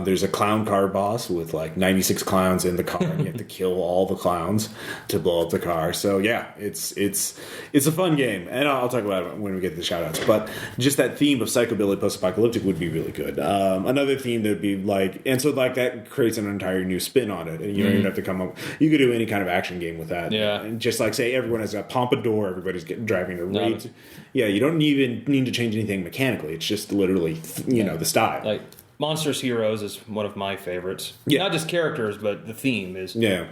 There's a clown car boss with like 96 clowns in the car, and you have to kill all the clowns to blow up the car. So yeah, it's a fun game, and I'll talk about it when we get to the shout-outs. But just that theme of psychobilly post-apocalyptic would be really good. Another theme that would be like, and so like that creates an entire new spin on it, and you don't even have to come up. You could do any kind of action game with that. Yeah, and just like say everyone everyone has a pompadour. Everybody's driving a race. Yeah, you don't even need to change anything mechanically. It's just literally, the style. Like Monsters Heroes is one of my favorites. Yeah. Not just characters, but the theme is. Yeah.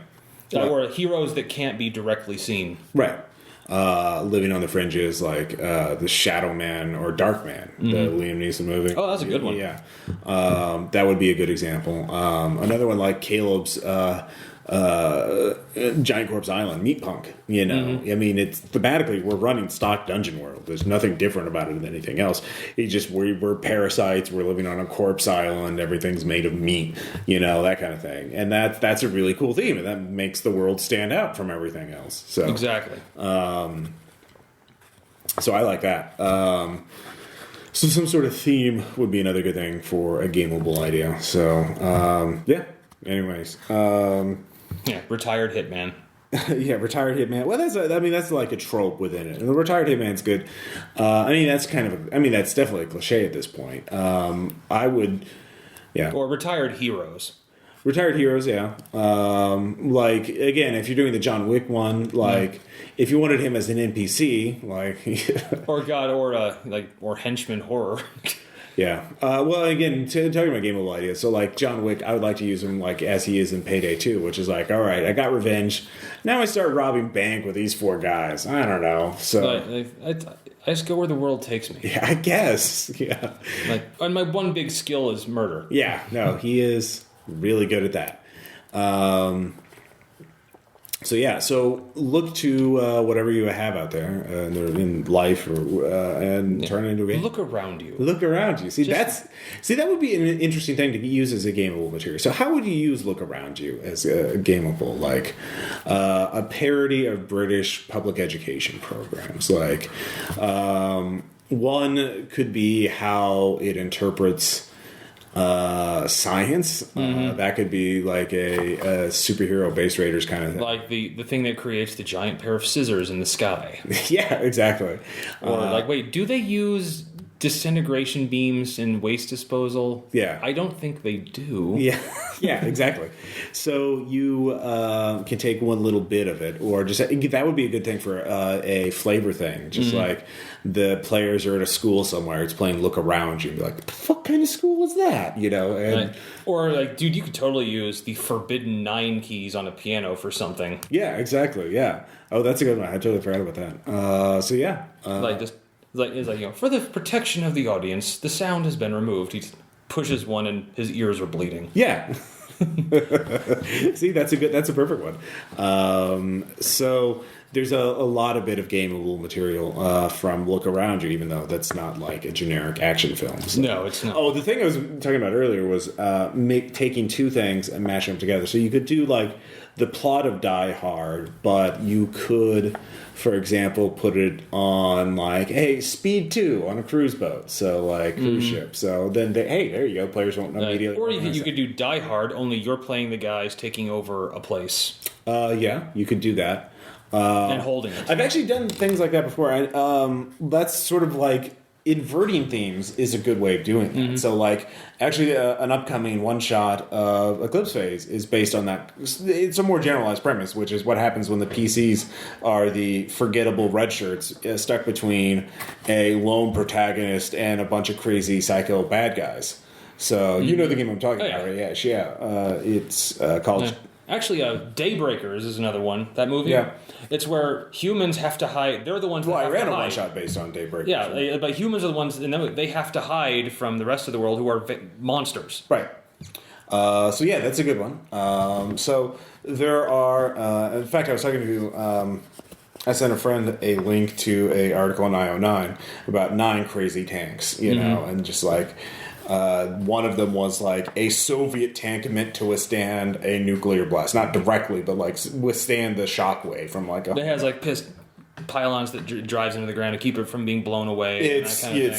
Or heroes that can't be directly seen. Right. Living on the Fringes, like the Shadow Man or Dark Man, the Liam Neeson movie. Oh, that's a good one. Yeah. That would be a good example. Another one like Caleb's Giant Corpse Island, Meat Punk. I mean, it's thematically we're running stock dungeon world. There's nothing different about it than anything else. It's just we're parasites. We're living on a corpse island. Everything's made of meat. That kind of thing. And that's a really cool theme, and that makes the world stand out from everything else. So exactly. So I like that. So some sort of theme would be another good thing for a gameable idea. So yeah. Anyways. Retired hitman. Yeah, retired hitman. Well, that's like a trope within it. And the retired hitman's good. That's definitely a cliche at this point. I would, yeah. Or retired heroes. Retired heroes, yeah. Like again, if you're doing the John Wick one, like if you wanted him as an NPC, like or henchman horror. Yeah. Well, again, talking about gameable ideas, so like John Wick, I would like to use him like as he is in Payday 2, which is like, all right, I got revenge. Now I start robbing bank with these 4 guys. I don't know. So I just go where the world takes me. Yeah, I guess. Yeah. And my one big skill is murder. Yeah. No, he is really good at that. So look to whatever you have out there in life, and turn it into a game. Look around you. Look around you. That would be an interesting thing to use as a gameable material. So how would you use look around you as a gameable, like a parody of British public education programs? Like one could be how it interprets science. That could be like a superhero base raiders kind of thing. Like the thing that creates the giant pair of scissors in the sky. Yeah, exactly. Or wait, do they use disintegration beams in waste disposal? Yeah. I don't think they do. Yeah, yeah, exactly. So you can take one little bit of it, or just that would be a good thing for a flavor thing. Just like the players are at a school somewhere, it's playing Look Around You, and be like, what kind of school is that? And or like, dude, you could totally use the forbidden 9 keys on a piano for something. Yeah, exactly. Yeah. Oh, that's a good one. I totally forgot about that. So yeah, for the protection of the audience, the sound has been removed. He pushes one and his ears are bleeding. Yeah. See, that's a perfect one. So there's a lot of bit of gameable material from Look Around You, even though that's not like a generic action film. So. No, it's not. Oh, the thing I was talking about earlier was taking 2 things and mashing them together. So you could do like the plot of Die Hard, but you could, for example, put it on like, hey, Speed 2 on a cruise boat, so like cruise ship. So then, there you go. Players won't immediately. Or you could do Die Hard, only you're playing the guys taking over a place. Yeah, you could do that. And holding it. I've actually done things like that before. That's sort of like inverting themes is a good way of doing that. So like actually an upcoming one-shot of Eclipse Phase is based on that. It's a more generalized premise, which is what happens when the PCs are the forgettable red shirts stuck between a lone protagonist and a bunch of crazy psycho bad guys. So you know the game I'm talking about, right? Yeah. It's called... Actually, Daybreakers is another one. That movie. Yeah. It's where humans have to hide. They're the ones. Well, that I have ran to a hide. one-shot based on Daybreakers. Yeah, but humans are the ones, and they have to hide from the rest of the world who are monsters. Right. So yeah, that's a good one. So there are. In fact, I was talking to. I sent a friend a link to a article on IO9 about 9 crazy tanks. And just like. One of them was like a Soviet tank meant to withstand a nuclear blast, not directly, but like withstand the shockwave from like a. It has like pylons that drives into the ground to keep it from being blown away. It's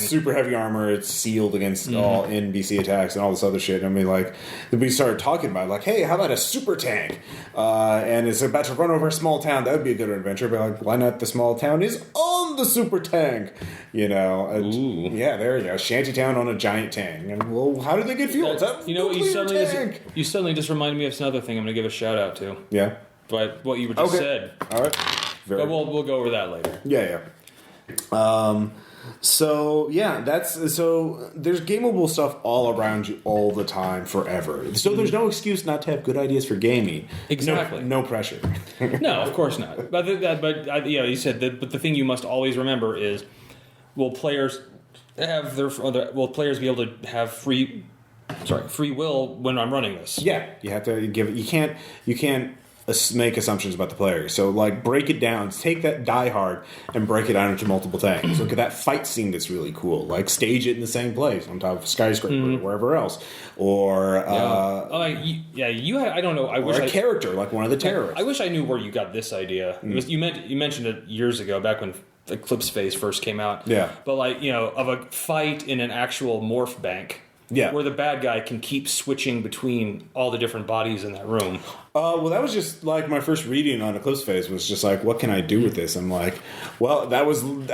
super heavy armor. It's sealed against all NBC attacks and all this other shit. I mean, like we started talking about like, hey, how about a super tank? And it's about to run over a small town. That would be a good adventure. But like, why not the small town is on the super tank? Ooh. Yeah, there you go. Shantytown on a giant tank. And well, how do they get fuel? You suddenly just reminded me of another thing I'm going to give a shout out to. Yeah. But what you were just said. All right. But we'll go over that later. Yeah. So there's gameable stuff all around you all the time, forever. So there's no excuse not to have good ideas for gaming. Exactly. No pressure. No, of course not. But you said that. But the thing you must always remember is, will players be able to have free will when I'm running this? Yeah, you have to give it. You can't make assumptions about the player. So, like, break it down. Take that Die Hard and break it down into multiple things. Look at that fight scene that's really cool. Like, stage it in the same place on top of a skyscraper or wherever else. Or I don't know. A character like one of the terrorists. I wish I knew where you got this idea. You mentioned it years ago, back when Eclipse Phase first came out. Yeah. But of a fight in an actual morph bank. Yeah. Where the bad guy can keep switching between all the different bodies in that room. Well, that was just like my first reading on Eclipse Phase was just like, what can I do with this? I'm like, well, that wasn't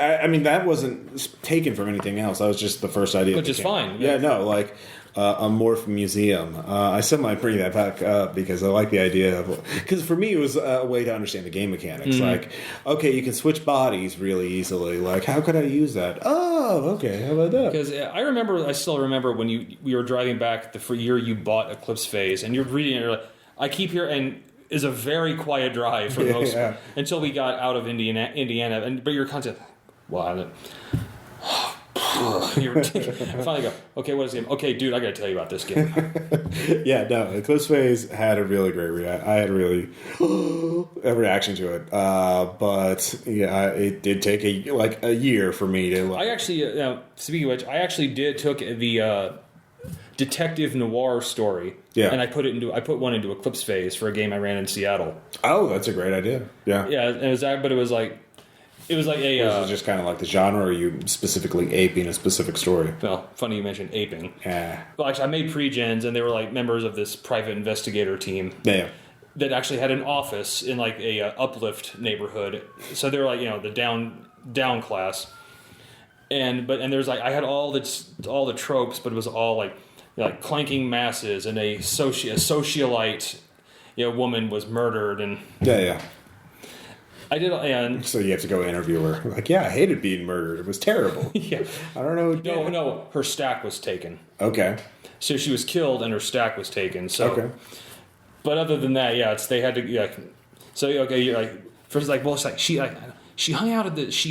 taken from anything else. That was just the first idea. Which is fine. Yeah, no, like a morph museum. I said might bring that back up because I like the idea of, because for me it was a way to understand the game mechanics. Like, okay, you can switch bodies really easily. Like, how could I use that? Oh, okay, how about that? Because I still remember when we were driving back the year you bought Eclipse Phase, and you're reading it, you're like, I keep hearing, and is a very quiet drive for the most part, until we got out of Indiana, but your content, well, you're finally go, okay, what is the game? Okay, dude, I gotta tell you about this game. Yeah, no, Eclipse Phase had a really great reaction. I had a really a reaction to it. But yeah, it did take a year for me to. I actually, speaking of which, I actually took the detective noir story. Yeah. And I put one into Eclipse Phase for a game I ran in Seattle. Oh, that's a great idea. Yeah. Yeah, and it was a. Was it just kind of like the genre, or are you specifically aping a specific story? Well, funny you mentioned aping. Yeah. Well, actually, I made pre-gens, and they were like members of this private investigator team. Yeah. That actually had an office in like a uplift neighborhood. So they were like, the down class. And there's like, I had all the tropes, but it was all like clanking masses, and a socialite, woman was murdered, and yeah. I did, and so you have to go interview her. Like, yeah, I hated being murdered. It was terrible. Yeah, I don't know. No, her stack was taken. Okay. So she was killed, and her stack was taken. So, okay. But other than that, they had to So you're like, first like, well, it's like she hung out at this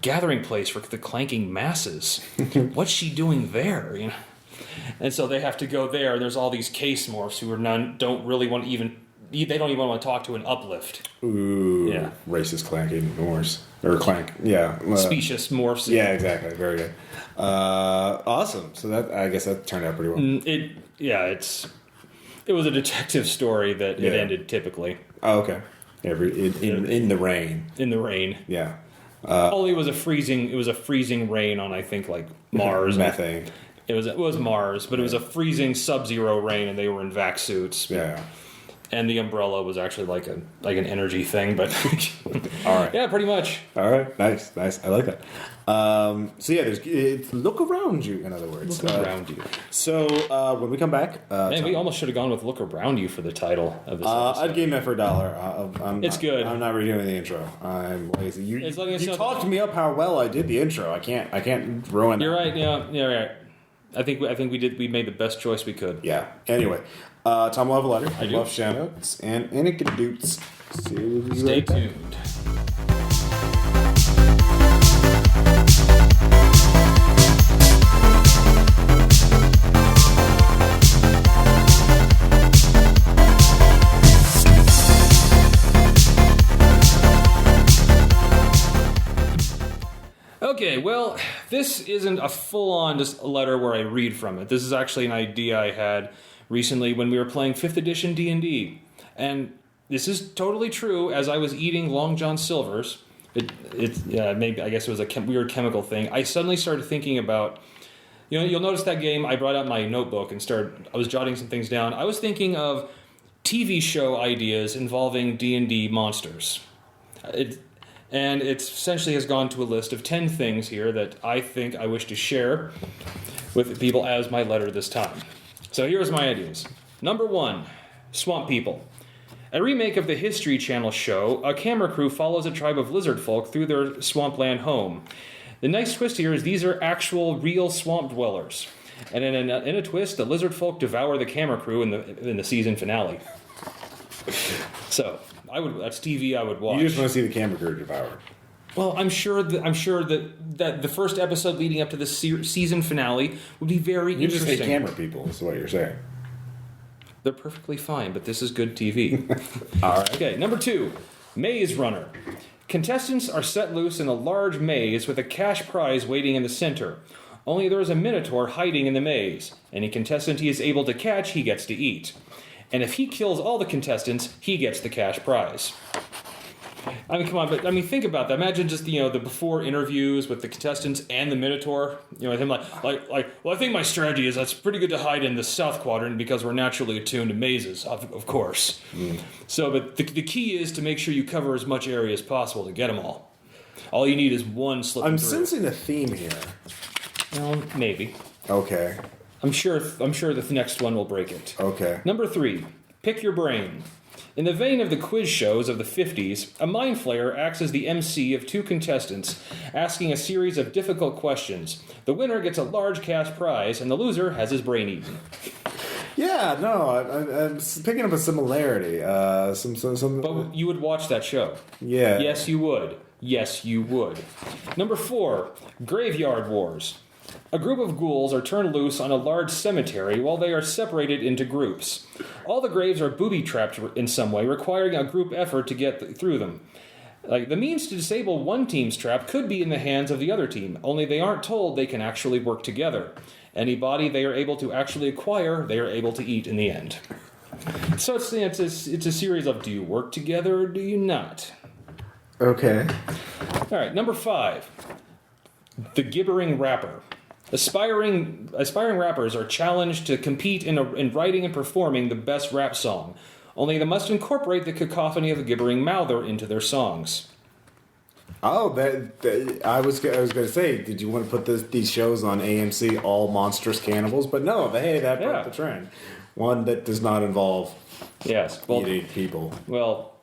gathering place for the clanking masses. What's she doing there? And so they have to go there. And there's all these case morphs who don't really want to even. They don't even want to talk to an uplift. Ooh, yeah, racist clanking morphs or clank, yeah, specious morphs. Yeah, exactly. Very good. Awesome. So I guess that turned out pretty well. It was a detective story that it ended typically. Oh, okay. In the rain. In the rain. Yeah. It was a freezing rain on, I think, like Mars. Methane. It was Mars, but it was a freezing sub-zero rain, and they were in vac suits. Yeah. And the umbrella was actually like an energy thing, but all right, yeah, pretty much. All right, nice. I like that. So yeah, look around you. In other words, look around you. So when we come back, man, we almost should have gone with "Look Around You" for the title of this episode. I'd game that for $1. It's good. I'm not redoing the intro. I'm lazy. You talked me up how well I did the intro. I can't ruin. You're right. Yeah, right. I think we made the best choice we could. Yeah. Anyway, Tom will have a letter. I do. Love shoutouts and anecdotes. Stay tuned. Okay, well, this isn't a full-on just a letter where I read from it. This is actually an idea I had recently when we were playing 5th edition D&D. And this is totally true. As I was eating Long John Silver's, maybe I guess it was a weird chemical thing, I suddenly started thinking about, you'll notice that game, I brought out my notebook and I was jotting some things down. I was thinking of TV show ideas involving D&D monsters. And it essentially has gone to a list of 10 things here that I think I wish to share with people as my letter this time. So here's my ideas. Number 1, swamp people. A remake of the History Channel show, a camera crew follows a tribe of lizard folk through their swampland home. The nice twist here is these are actual, real swamp dwellers. And in a twist, the lizard folk devour the camera crew in the season finale. So, that's TV I would watch. You just want to see the camera crew devoured. Well, I'm sure that the first episode leading up to the season finale would be very interesting. You just hate camera people, is what you're saying. They're perfectly fine, but this is good TV. All right. Okay, number 2, Maze Runner. Contestants are set loose in a large maze with a cash prize waiting in the center. Only there is a minotaur hiding in the maze. Any contestant he is able to catch, he gets to eat. And if he kills all the contestants, he gets the cash prize. I mean, come on, but think about that. Imagine just the before interviews with the contestants and the Minotaur. Him like, well, I think my strategy is that's pretty good to hide in the south quadrant because we're naturally attuned to mazes, of course. So, but the key is to make sure you cover as much area as possible to get them all. All you need is one slip. I'm sensing a theme here. Well, maybe. Okay. I'm sure the next one will break it. Okay. Number 3, Pick Your Brain. In the vein of the quiz shows of the 50s, a mind flayer acts as the MC of 2 contestants, asking a series of difficult questions. The winner gets a large cash prize, and the loser has his brain eaten. Yeah, no, I'm picking up a similarity. Some. But you would watch that show. Yeah. Yes, you would. Yes, you would. Number 4, Graveyard Wars. A group of ghouls are turned loose on a large cemetery while they are separated into groups. All the graves are booby-trapped in some way, requiring a group effort to get through them. The means to disable one team's trap could be in the hands of the other team, only they aren't told they can actually work together. Any body they are able to actually acquire, they are able to eat in the end. So it's a series of do you work together or do you not? Okay. All right, number 5, The Gibbering Rapper. Aspiring rappers are challenged to compete in writing and performing the best rap song. Only they must incorporate the cacophony of the gibbering mouther into their songs. Oh, I was going to say, did you want to put these shows on AMC, all monstrous cannibals? But no, that broke the trend. One that does not involve eating people. Well,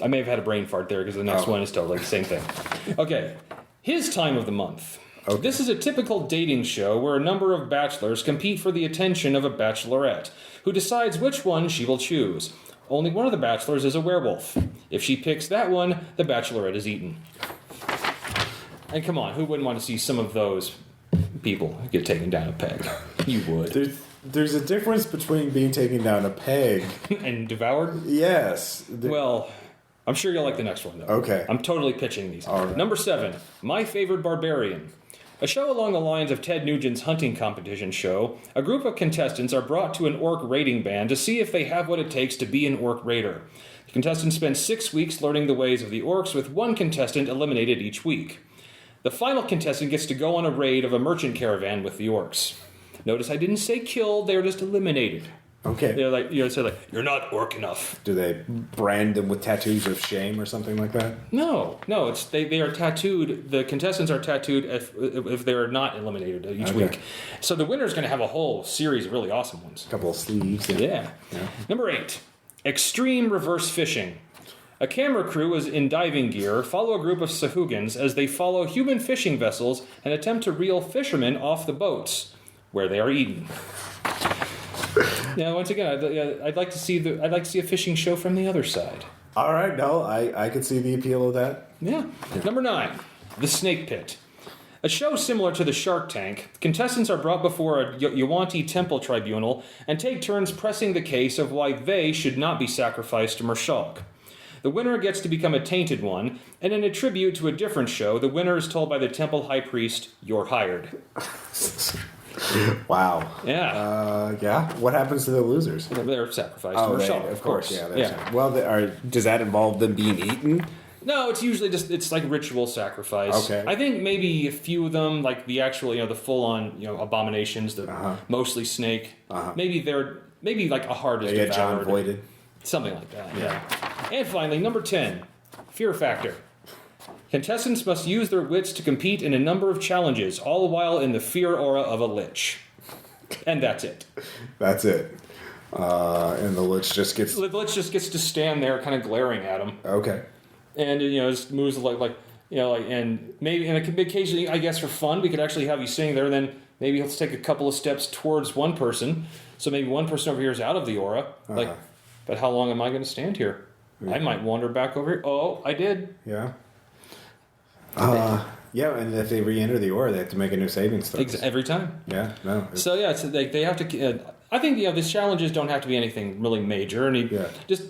I may have had a brain fart there because the next one is totally the same thing. Okay, his time of the month. Okay. This is a typical dating show where a number of bachelors compete for the attention of a bachelorette, who decides which one she will choose. Only one of the bachelors is a werewolf. If she picks that one, the bachelorette is eaten. And come on, who wouldn't want to see some of those people get taken down a peg? You would. There's a difference between being taken down a peg and devoured? Yes. Well, I'm sure you'll like the next one, though. Okay. I'm totally pitching these. All right. Number 7, My Favorite Barbarian. A show along the lines of Ted Nugent's hunting competition show, a group of contestants are brought to an orc raiding band to see if they have what it takes to be an orc raider. The contestants spend 6 weeks learning the ways of the orcs, with one contestant eliminated each week. The final contestant gets to go on a raid of a merchant caravan with the orcs. Notice I didn't say killed, they were just eliminated. Okay. They're like, you're not orc enough. Do they brand them with tattoos of shame or something like that? No. It's they are tattooed. The contestants are tattooed if they are not eliminated each week. So the winner's going to have a whole series of really awesome ones. A couple of sleeves. Yeah. Number 8, Extreme Reverse Fishing. A camera crew is in diving gear follow a group of Sahugans as they follow human fishing vessels and attempt to reel fishermen off the boats, where they are eaten. Once again, I'd like to see a fishing show from the other side. All right, no, I could see the appeal of that. Yeah. Number 9, The Snake Pit. A show similar to the Shark Tank, contestants are brought before a Yuan-Ti temple tribunal and take turns pressing the case of why they should not be sacrificed to Murshak. The winner gets to become a tainted one, and in a tribute to a different show, the winner is told by the temple high priest, "You're hired." Wow. Yeah. Yeah. What happens to the losers? They're sacrificed to Murshak, of course. Yeah. Well, does that involve them being eaten? No, it's usually it's like ritual sacrifice. Okay. I think maybe a few of them, like the actual, the full-on, abominations, the mostly snake. Maybe like a heart is devoured. John voided. Something like that. Yeah. And finally, number 10, Fear Factor. Contestants must use their wits to compete in a number of challenges, all the while in the fear aura of a lich. And that's it. That's it. And the Lich just gets... The Lich just gets to stand there kind of glaring at him. Okay. And, just moves and maybe, and occasionally, I guess for fun, we could actually have you sitting there, and then maybe he'll take a couple of steps towards one person. So maybe one person over here is out of the aura. But how long am I going to stand here? I might wander back over here. Oh, I did. Yeah. Yeah, and if they re-enter the aura, they have to make a new savings throw. Every time. Yeah, no. So yeah, it's like they have to. I think these challenges don't have to be anything really major, and just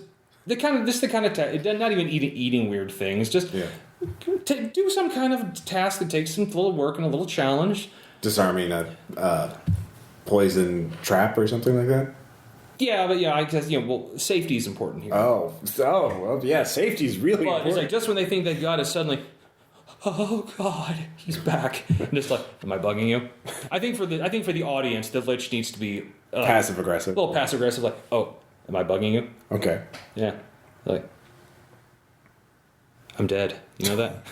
the kind of not even eating weird things. Just do some kind of task that takes some little work and a little challenge. Disarming a poison trap or something like that. Yeah, but I guess safety is important here. Oh, well, yeah, safety is really important. It's like just when they think that God is suddenly, oh God, he's back, and just like, am I bugging you? I think for the audience, the Lich needs to be passive aggressive. A little passive aggressive, like, oh, am I bugging you? Okay. Yeah, like, I'm dead. You know that?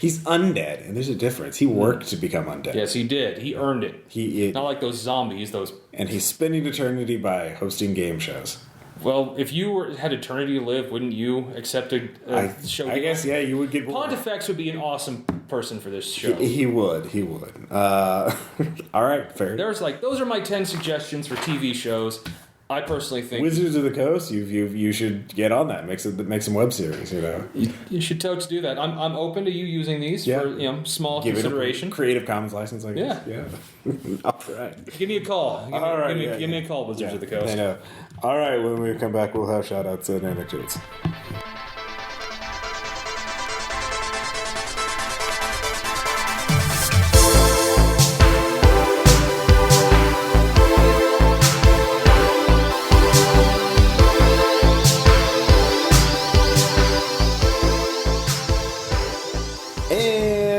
He's undead, and there's a difference. He worked to become undead. Yes, he did. He earned it. Not like those zombies. And he's spending eternity by hosting game shows. Well, if you had eternity to live, wouldn't you accept a show? I guess, yeah, you would get bored. Pontifex would be an awesome person for this show. He would. All right, fair. Those are my 10 suggestions for TV shows. I personally think Wizards of the Coast. You should get on that. Make some web series. You should totes do that. I'm open to you using these for small consideration. It a Creative Commons license, I guess. Yeah. All right. Give me a call. Give me a call, Wizards of the Coast. I know. All right. When we come back, we'll have shout outs and anecdotes.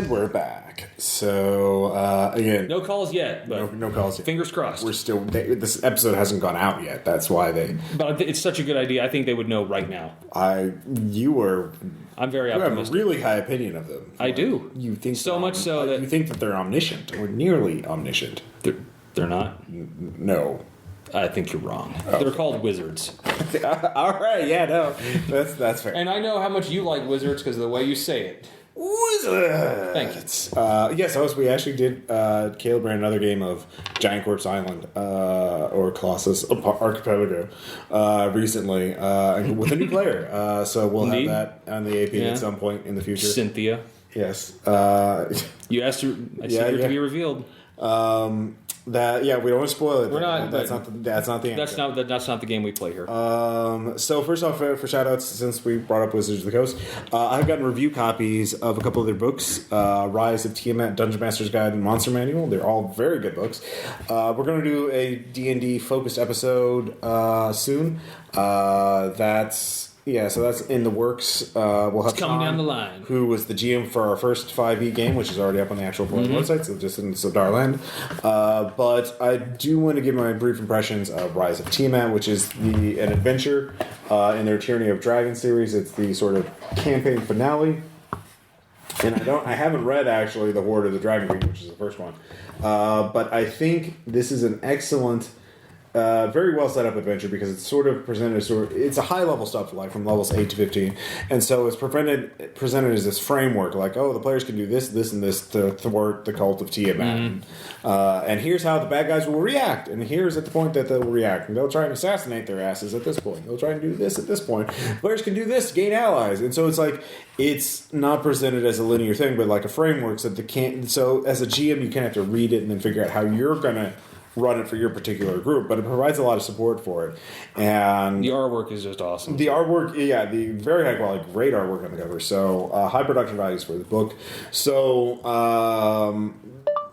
We're back. So again, no calls yet. But no calls yet. Fingers crossed. We're still. This episode hasn't gone out yet. That's why they. But it's such a good idea. I think they would know right now. I'm very optimistic. You have a really high opinion of them. I do. You think so much so that you think that they're omniscient or nearly omniscient. They're not. No. I think you're wrong. Oh. They're called wizards. All right. Yeah. No. That's fair. And I know how much you like wizards because of the way you say it. Wizards. Thank you. Yes, we actually did. Caleb ran another game of Giant Corpse Island or Colossus Archipelago recently with a new player. So we'll have that on the AP at some point in the future. Cynthia. Yes. You asked her. I see her to be revealed. We don't want to spoil it. We're not. That's not the answer. That's not the game we play here. So first off, for shoutouts, since we brought up Wizards of the Coast, I've gotten review copies of a couple of their books: Rise of Tiamat, Dungeon Master's Guide, and Monster Manual. They're all very good books. We're going to do a D&D focused episode soon. So that's in the works. We'll have coming Tom, down the line, who was the GM for our first 5e game, which is already up on the actual website, so just in Sodar Land. But I do want to give my brief impressions of Rise of Tiamat, which is an adventure in their Tyranny of Dragons series. It's the sort of campaign finale. And I haven't read actually the Horde of the Dragon Queen, which is the first one. But I think this is an excellent. Very well set up adventure because it's sort of presented as it's a high level stuff like from levels 8 to 15, and so it's presented as this framework like, oh, the players can do this, this, and this to thwart the cult of Tiamat, and here's how the bad guys will react, and here's at the point that they'll react, and they'll try and assassinate their asses at this point, they'll try and do this at this point, players can do this to gain allies, and so it's like it's not presented as a linear thing but like a framework so as a GM you kind of have to read it and then figure out how you're gonna run it for your particular group, but it provides a lot of support for it. And the artwork is just awesome. The artwork, the very high quality, great artwork on the cover. So high production values for the book. So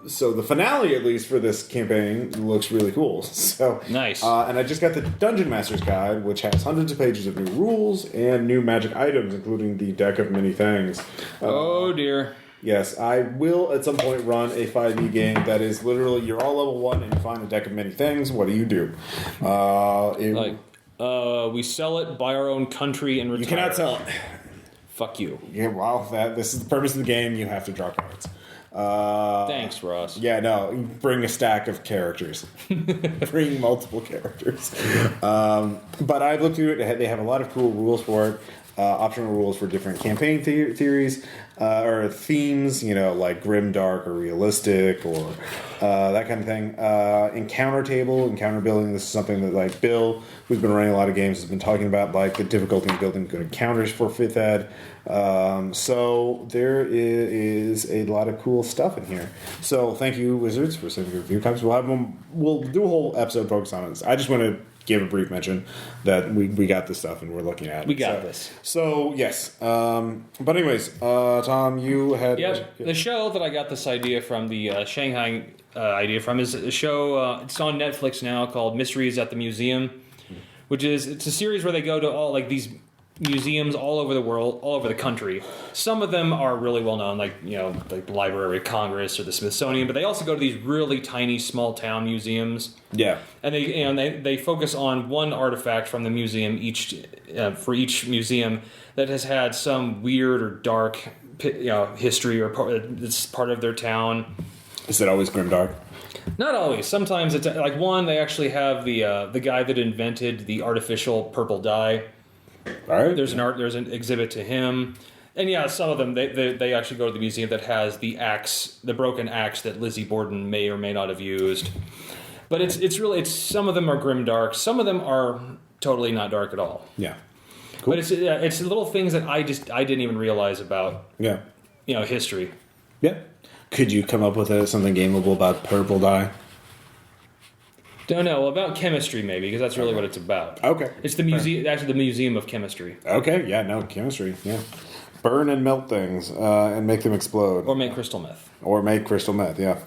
the finale, at least for this campaign, looks really cool. So nice. And I just got the Dungeon Master's Guide, which has hundreds of pages of new rules and new magic items, including the deck of many things. Oh dear. Yes, I will at some point run a 5e game that is literally you're all level 1 and you find a deck of many things. What do you do? We sell it, buy our own country, and retire. You cannot sell it. Fuck you. Yeah, well, this is the purpose of the game. You have to draw cards. Thanks, Ross. Yeah, no, bring a stack of characters. Bring multiple characters. But I've looked through it. They have a lot of cool rules for it. Optional rules for different campaign theories or themes, like grim, dark, or realistic, or that kind of thing. Encounter building. This is something that, like, Bill, who's been running a lot of games, has been talking about, like the difficulty in building good encounters for 5th Ed. So there is a lot of cool stuff in here. So thank you, Wizards, for sending your review copies. We'll do a whole episode focused on this. I just want to give a brief mention that we got this stuff and we're looking at it. We got this. So, yes. But anyways, Tom, you had... Yep. The show that I got this idea from, the Shanghai idea from, is a show, it's on Netflix now, called Mysteries at the Museum, which is, it's a series where they go to all, like, these museums all over the world, all over the country. Some of them are really well known, like like the Library of Congress or the Smithsonian, but they also go to these really tiny small town museums. Yeah, and they focus on one artifact from the museum for each museum that has had some weird or dark history or it's part of their town. Is it always grimdark? Not always. Sometimes it's like one. They actually have the guy that invented the artificial purple dye. All right. There's an exhibit to him, and some of them they actually go to the museum that has the broken axe that Lizzie Borden may or may not have used. But it's some of them are grim dark, some of them are totally not dark at all. Yeah, cool. But it's little things that I didn't even realize about. Yeah, history. Yeah. Could you come up with something gameable about purple dye? Don't know. About chemistry, maybe, because that's really what it's about. Okay. It's the museum. Actually, the Museum of Chemistry. Okay. Yeah. No, chemistry. Yeah. Burn and melt things and make them explode. Or make crystal meth. Yeah.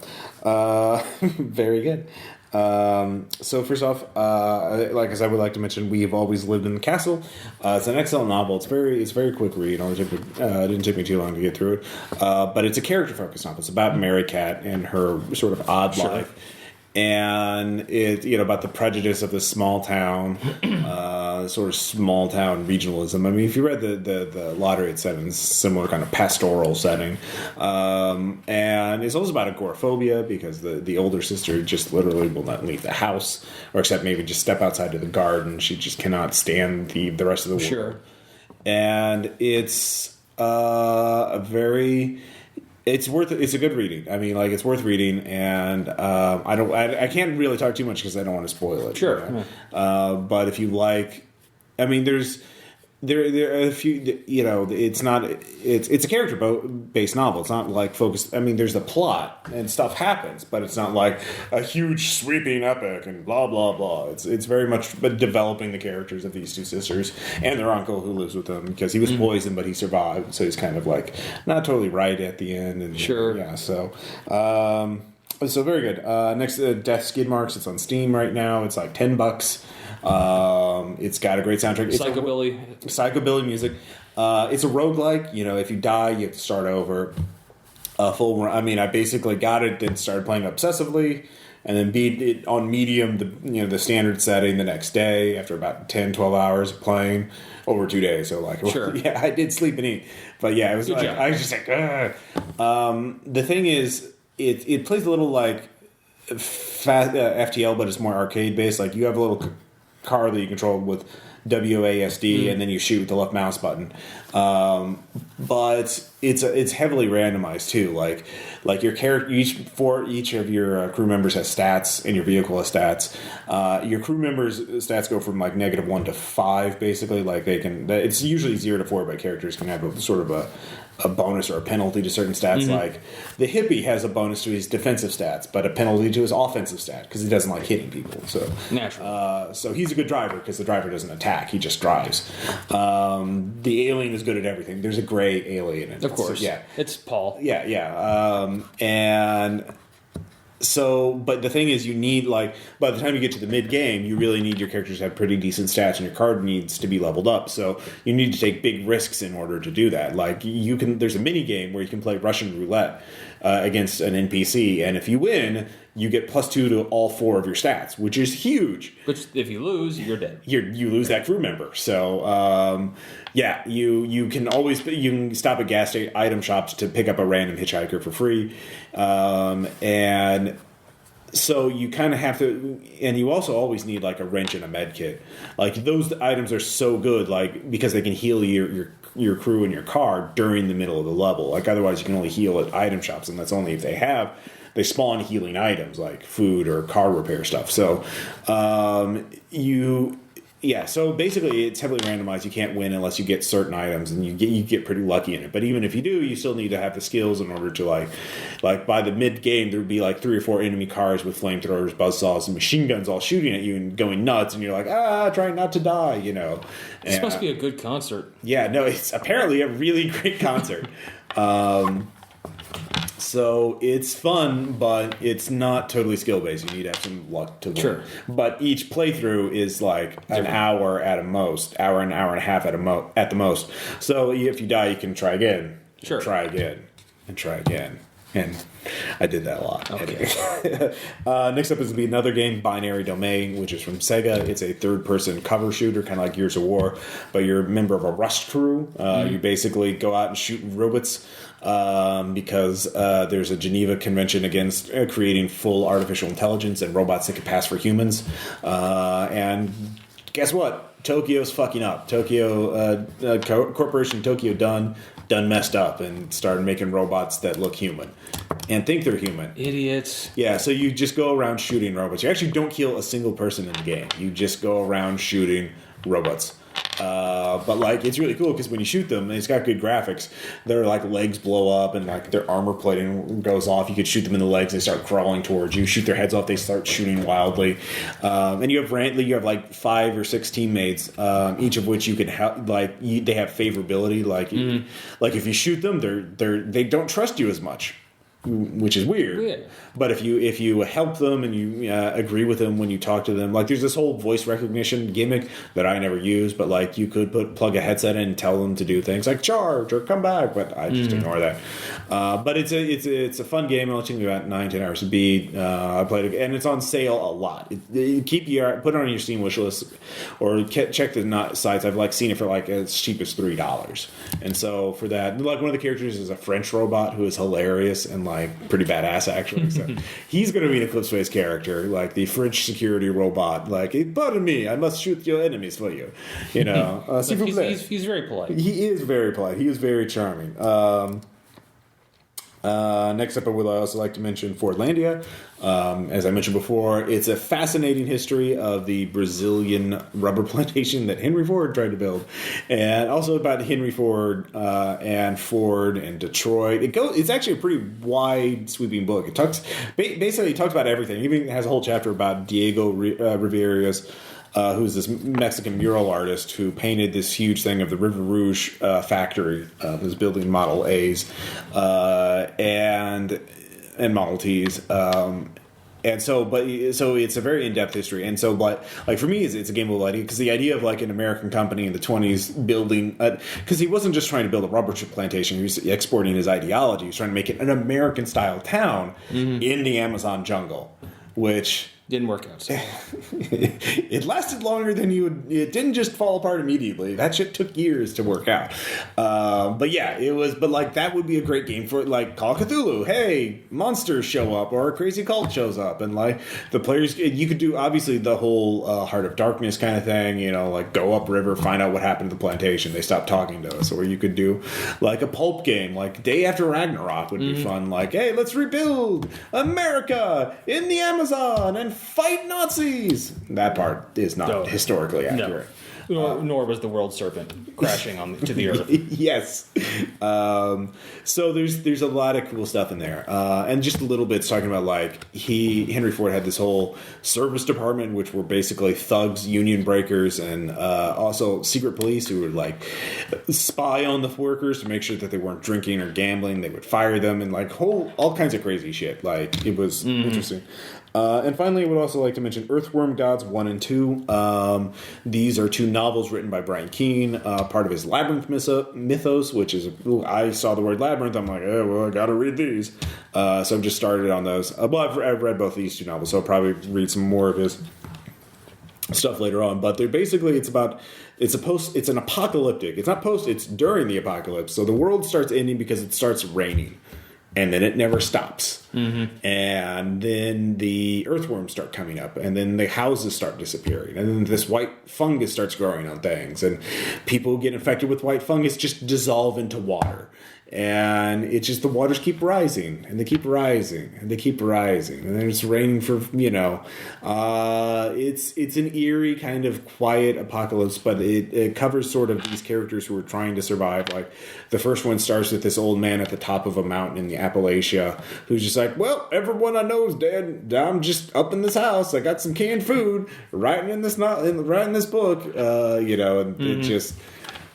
Very good. So first off, as I would like to mention, We've Always Lived in the Castle. It's an excellent novel. It's very quick read. It didn't take me too long to get through it. But it's a character-focused novel. It's about Mary Cat and her sort of odd life. And it, about the prejudice of this small town, sort of small town regionalism. I mean, if you read the Lottery, it's set in a similar kind of pastoral setting. And it's also about agoraphobia because the older sister just literally will not leave the house, or except maybe just step outside to the garden. She just cannot stand the rest of the world. Sure. And it's it's a good reading. I mean, it's worth reading, and I can't really talk too much because I don't want to spoil it. Sure. But if you like, I mean, there are a few. It's a character-based novel. It's not like focused. I mean, there's the plot and stuff happens, but it's not like a huge sweeping epic and blah blah blah. It's very much developing the characters of these two sisters and their uncle who lives with them because he was poisoned, but he survived. So he's kind of like not totally right at the end. And sure. Yeah. So. So very good. Next, Death Skid Marks. It's on Steam right now. It's like $10. It's got a great soundtrack. Psychobilly music. It's a roguelike. If you die, you have to start over. I basically got it, then started playing obsessively, and then beat it on medium, the standard setting the next day after about 10, 12 hours of playing over 2 days. So sure. Yeah, I did sleep and eat. But yeah, it was I was just like, ugh. The thing is, it plays a little like FTL, but it's more arcade based. Like you have a little car that you control with WASD, and then you shoot with the left mouse button. But it's heavily randomized too. Like your character, each of your crew members has stats, and your vehicle has stats. Your crew members' stats go from like -1 to 5, basically. Like it's usually 0 to 4, but characters can have a sort of a bonus or a penalty to certain stats. Like the hippie has a bonus to his defensive stats, but a penalty to his offensive stat because he doesn't like hitting people. So natural. So he's a good driver because the driver doesn't attack; he just drives. The alien is good at everything. There's a gray alien in it. Of course, yeah, it's Paul. Yeah. And so, but the thing is, you need by the time you get to the mid game, you really need your characters to have pretty decent stats, and your card needs to be leveled up. So you need to take big risks in order to do that. There's a mini game where you can play Russian roulette, against an NPC, and if you win, you get +2 to all 4 of your stats, which is huge. Which, if you lose, you're dead. You lose that crew member. So, you can stop at gas station item shops to pick up a random hitchhiker for free, and so you kind of have to, and you also always need like a wrench and a med kit. Like those items are so good, like because they can heal your crew and your car during the middle of the level. Like otherwise, you can only heal at item shops, and that's only if they spawn healing items like food or car repair stuff. So so basically it's heavily randomized. You can't win unless you get certain items, and you get pretty lucky in it. But even if you do, you still need to have the skills in order to like by the mid game there would be like 3 or 4 enemy cars with flamethrowers, buzzsaws, and machine guns all shooting at you and going nuts, and you're like trying not to die, you know. This must be a good concert. Yeah, no, it's apparently a really great concert. So it's fun, but it's not totally skill-based. You need to have some luck to win. Sure. But each playthrough is like an hour at a most, an hour and a half at the most. So if you die, you can try again. Sure. Try again. And try again. And I did that a lot. Okay. Next up is going to be another game, Binary Domain, which is from Sega. It's a third-person cover shooter, kind of like Gears of War, but you're a member of a Rust crew. You basically go out and shoot robots because there's a Geneva Convention against creating full artificial intelligence and robots that can pass for humans. And guess what? Tokyo's fucking up. Corporation Tokyo done messed up and started making robots that look human and think they're human. Idiots. Yeah, so you just go around shooting robots. You actually don't kill a single person in the game. You just go around shooting robots. But like it's really cool because when you shoot them, and it's got good graphics. Their like legs blow up and like their armor plating goes off. You could shoot them in the legs; they start crawling towards you. Shoot their heads off; they start shooting wildly. And you have like 5 or 6 teammates, each of which you can help. Like they have favorability. Like if you shoot them, they don't trust you as much, which is weird. Yeah. But if you help them and you agree with them when you talk to them, like there's this whole voice recognition gimmick that I never use, but like you could plug a headset in and tell them to do things like charge or come back, but I just ignore that. But it's a fun game. It'll take me about 9-10 hours to beat. I played it, and it's on sale a lot. Put it on your Steam wish list or check the sites. I've like seen it for like as cheap as $3, and so for that, like one of the characters is a French robot who is hilarious and like pretty badass actually. So he's going to be an Eclipse Phase character, like the French security robot. Like, pardon me, I must shoot your enemies for you. You know, he's very polite. He is very polite. He is very charming. Next up, I would also like to mention Fordlandia. As I mentioned before, it's a fascinating history of the Brazilian rubber plantation that Henry Ford tried to build, and also about Henry Ford and Ford and Detroit. It's actually a pretty wide, sweeping book. It talks about everything. It even has a whole chapter about Diego Rivera's. Who's this Mexican mural artist who painted this huge thing of the River Rouge factory, was building Model A's and Model T's. So it's a very in-depth history. And so, but like for me, it's a gameable idea because the idea of like an American company in the 1920s building, because he wasn't just trying to build a rubber plantation, he was exporting his ideology. He was trying to make it an American-style town in the Amazon jungle, which didn't work out. So. It lasted longer than you would. It didn't just fall apart immediately. That shit took years to work out. But yeah, it was. But like that would be a great game for like Call of Cthulhu. Hey, monsters show up or a crazy cult shows up, and like the players, you could do obviously the whole Heart of Darkness kind of thing. You know, like go upriver, find out what happened to the plantation. They stopped talking to us. Or you could do like a pulp game, like Day After Ragnarok would be fun. Like, hey, let's rebuild America in the Amazon and fight Nazis. That part is not historically accurate. Nor was the world serpent crashing to the earth. Yes. So there's a lot of cool stuff in there, and just a little bit talking about like Henry Ford had this whole service department, which were basically thugs, union breakers, and also secret police who would like spy on the workers to make sure that they weren't drinking or gambling. They would fire them and like all kinds of crazy shit. Like it was interesting. And finally, I would also like to mention Earthworm Gods 1 and 2. These are two novels written by Brian Keene, part of his Labyrinth mythos, which is, I saw the word Labyrinth, I'm like, oh, well, I gotta read these. So I've just started on those. Well, I've read both of these two novels, so I'll probably read some more of his stuff later on. But they're basically, it's an apocalyptic, it's during the apocalypse. So the world starts ending because it starts raining. And then it never stops. Mm-hmm. And then the earthworms start coming up. And then the houses start disappearing. And then this white fungus starts growing on things. And people who get infected with white fungus just dissolve into water. And it's just the waters keep rising. And they keep rising. And they keep rising. And then it's raining for, it's an eerie kind of quiet apocalypse. But it covers sort of these characters who are trying to survive. Like the first one starts with this old man at the top of a mountain in the Appalachia who's just like, well, everyone I know is dead. I'm just up in this house. I got some canned food writing in this book. And it just...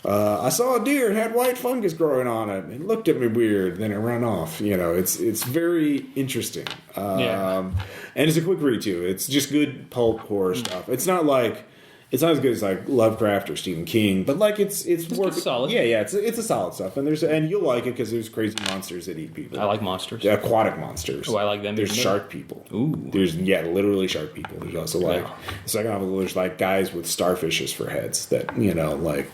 I saw a deer and had white fungus growing on it. It looked at me weird. Then it ran off. It's very interesting. And it's a quick read too. It's just good pulp horror stuff. It's not as good as like Lovecraft or Stephen King, but like it's solid. Yeah, it's a solid stuff. And you'll like it because there's crazy monsters that eat people. I like monsters. The aquatic monsters. Oh, I like them. There's shark people. Ooh. There's literally shark people. There's also the second novel, there's like guys with starfishes for heads that like.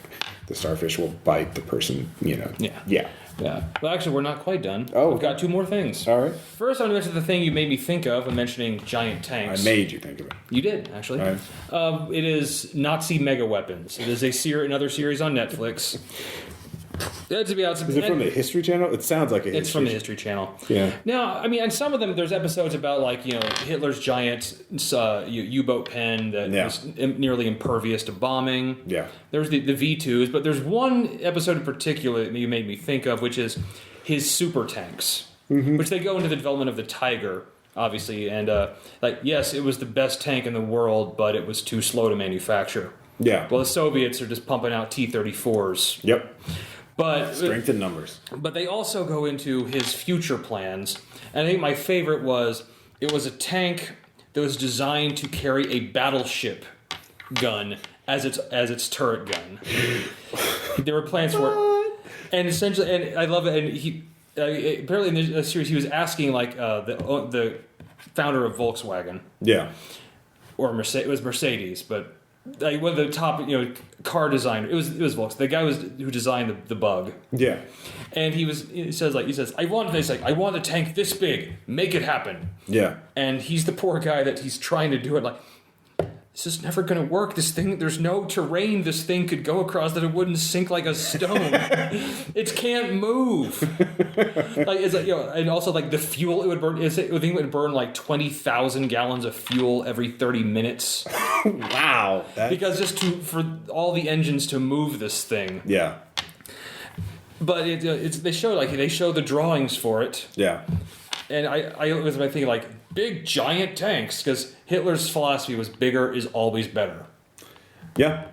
The starfish will bite the person, Yeah. Well, actually, we're not quite done. Oh. We've got two more things. All right. First, I'm going to mention the thing you made me think of when mentioning giant tanks. I made you think of it. You did, actually. All right. It is Nazi Mega Weapons. It is another series on Netflix. To be honest, is it from the History Channel? It sounds like it's from the History Channel. Yeah. Now, I mean, on some of them, there's episodes about Hitler's giant U-boat pen that was nearly impervious to bombing. Yeah. There's the V2s, but there's one episode in particular that you made me think of, which is his super tanks, which they go into the development of the Tiger, obviously, and yes, it was the best tank in the world, but it was too slow to manufacture. Yeah. Well, the Soviets are just pumping out T-34s. Yep. But strength in numbers. But they also go into his future plans. And I think my favorite was a tank that was designed to carry a battleship gun as its turret gun. There were plans for it. And essentially, and I love it. And he apparently in the series he was asking the founder of Volkswagen. Yeah. Or it was Mercedes, but one of the top car designer. It was Volkswagen. The guy who designed the Bug. Yeah. And he says I want a tank this big. Make it happen. Yeah. And he's the poor guy that he's trying to do it like. This is never going to work. This thing, there's no terrain this thing could go across that it wouldn't sink like a stone. It can't move. And also the fuel it would burn. I think it would burn 20,000 gallons of fuel every 30 minutes. Wow. Because for all the engines to move this thing. Yeah. But they show the drawings for it. Yeah. And I was thinking big giant tanks because Hitler's philosophy was bigger is always better. Yeah.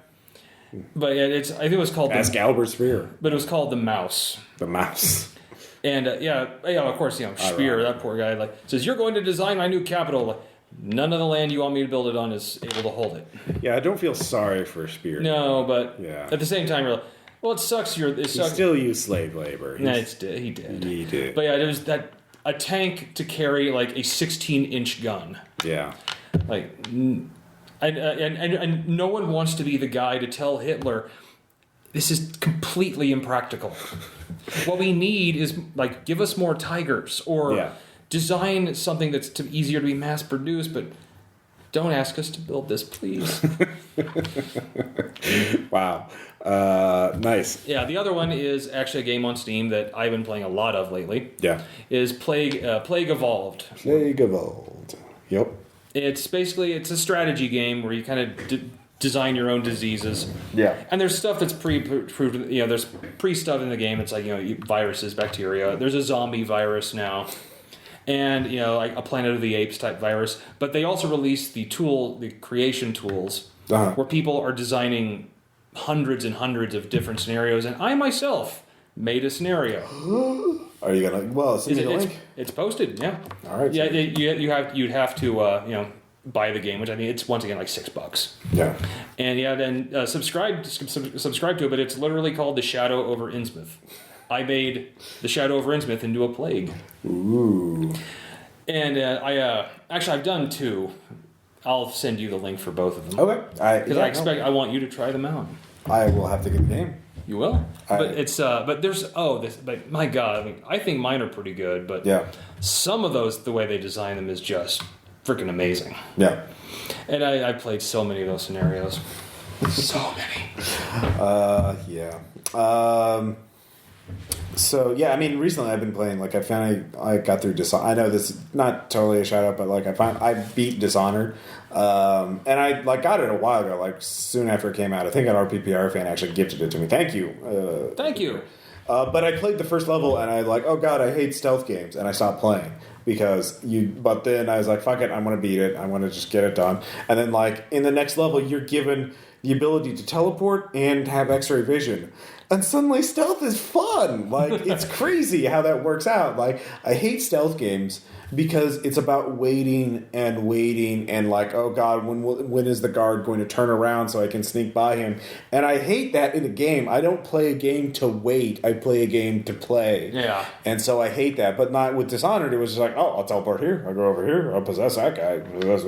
But I think it was called Ask Albert Speer. But it was called the Mouse. The Mouse. And of course, Speer, that poor guy, says you're going to design my new capital. None of the land you want me to build it on is able to hold it. Yeah, I don't feel sorry for Speer. No, but at the same time, you're like, well, it sucks. He still used slave labor. He did. He did. But there was a tank to carry a 16-inch gun. Yeah. And no one wants to be the guy to tell Hitler this is completely impractical. What we need is give us more Tigers or design something that's easier to be mass produced, but don't ask us to build this, please. Wow. Nice. Yeah, the other one is actually a game on Steam that I've been playing a lot of lately. Yeah. Is Plague Evolved. Plague Evolved. Yep. It's a strategy game where you kind of design your own diseases. Yeah. And there's stuff that's pre-proved. There's pre-stuff in the game. It's viruses, bacteria. There's a zombie virus now. And, a Planet of the Apes type virus. But they also released the creation tools, where people are designing hundreds and hundreds of different scenarios. And I myself made a scenario. Are you gonna? Well, send me the link. It's posted. Yeah. All right. Yeah. You'd have to buy the game, which I think it's once again like $6. Yeah. And then subscribe to it, but it's literally called The Shadow over Innsmouth. I made The Shadow over Innsmouth into a plague. Ooh. And I've done 2. I'll send you the link for both of them. Okay. Because I want you to try them out. I will have to get the game. You will, but my God, I think mine are pretty good, but some of those, the way they design them is just freaking amazing. Yeah, and I played so many of those scenarios, so many. So yeah, I mean, recently I've been playing. Like, I got through Dishonored. I know this is not totally a shout out, but like I beat Dishonored, and I got it a while ago. Like soon after it came out, I think an RPPR fan actually gifted it to me. Thank you. Thank you. But I played the first level, and I oh god, I hate stealth games, and I stopped playing But then I was like, fuck it, I'm gonna beat it. I'm gonna just get it done. And then in the next level, you're given the ability to teleport and have X-ray vision. And suddenly stealth is fun. It's crazy how that works out. I hate stealth games because it's about waiting and oh god, when is the guard going to turn around so I can sneak by him? And I hate that in a game. I don't play a game to wait. I play a game to play. Yeah. And so I hate that. But not with Dishonored. It was just I'll teleport here. I'll go over here. I'll possess that guy. It's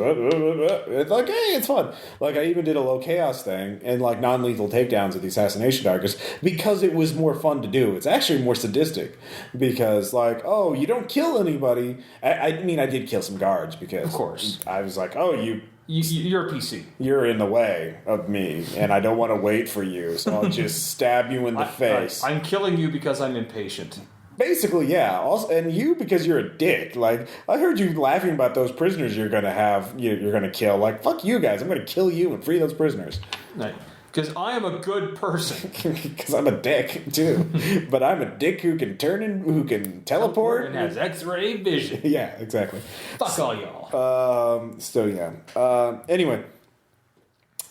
hey, it's fun. I even did a low chaos thing and non-lethal takedowns of the assassination targets because it was more fun to do. It's actually more sadistic because you don't kill anybody. I mean, I did kill some guards because, of course, I was you're a PC. You're in the way of me, and I don't want to wait for you, so I'll just stab you in the face. I'm killing you because I'm impatient. Basically, yeah. Also, and you because you're a dick. I heard you laughing about those prisoners you're going to have. You're going to kill. Fuck you guys. I'm going to kill you and free those prisoners. Right. Because I am a good person. Because I'm a dick, too. But I'm a dick who can who can teleport. And has X-ray vision. Yeah, exactly. Fuck all y'all. Anyway.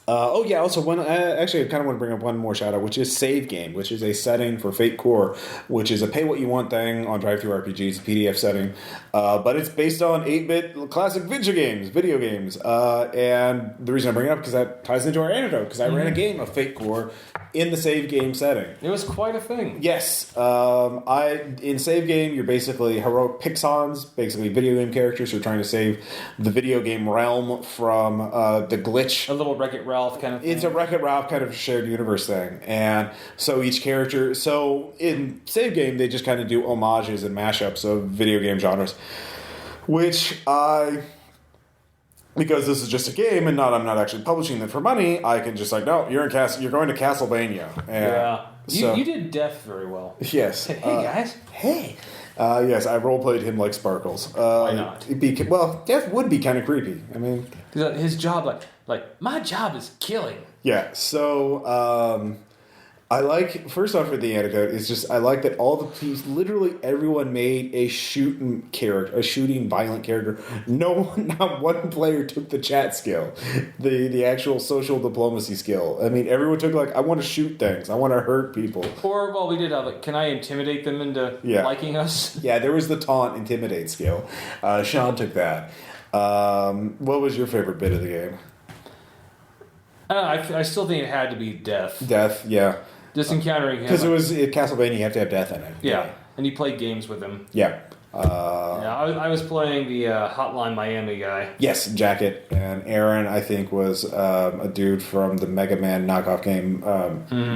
Also, actually, I kind of want to bring up one more shout out, which is Save Game, which is a setting for Fate Core, which is a pay what you want thing on Drive-Thru-RPGs, PDF setting, but it's based on 8-bit classic video games, and the reason I bring it up because that ties into our anecdote, because I ran a game of Fate Core in the Save Game setting. It was quite a thing. Yes. In Save Game, you're basically heroic Pixons, basically video game characters who are trying to save the video game realm from the glitch. A little Wreck-It Ralph kind of thing. It's a Wreck-It Ralph kind of shared universe thing. And so each character... So in Save Game, they just kind of do homages and mashups of video game genres, which because this is just a game and I'm not actually publishing them for money, I can just no, you're going to Castlevania. And yeah. You did Death very well. Yes. Hey, guys. Hey. Yes, I roleplayed him like Sparkles. Why not? Death would be kind of creepy. I mean... His job, my job is killing. Yeah, so... first off, for the anecdote, is just I like that all the piece, literally everyone made a shooting violent character. Not one player took the chat skill, the actual social diplomacy skill. I mean, everyone took I want to shoot things, I want to hurt people. Or we did have can I intimidate them into liking us? Yeah, there was the taunt intimidate skill. Sean took that. What was your favorite bit of the game? I still think it had to be Death. Death, yeah. Just encountering him. Because it was Castlevania, you have to have Death in it. Yeah. And you played games with him. Yeah. I was playing the Hotline Miami guy. Yes, Jacket. And Aaron, I think, was a dude from the Mega Man knockoff game,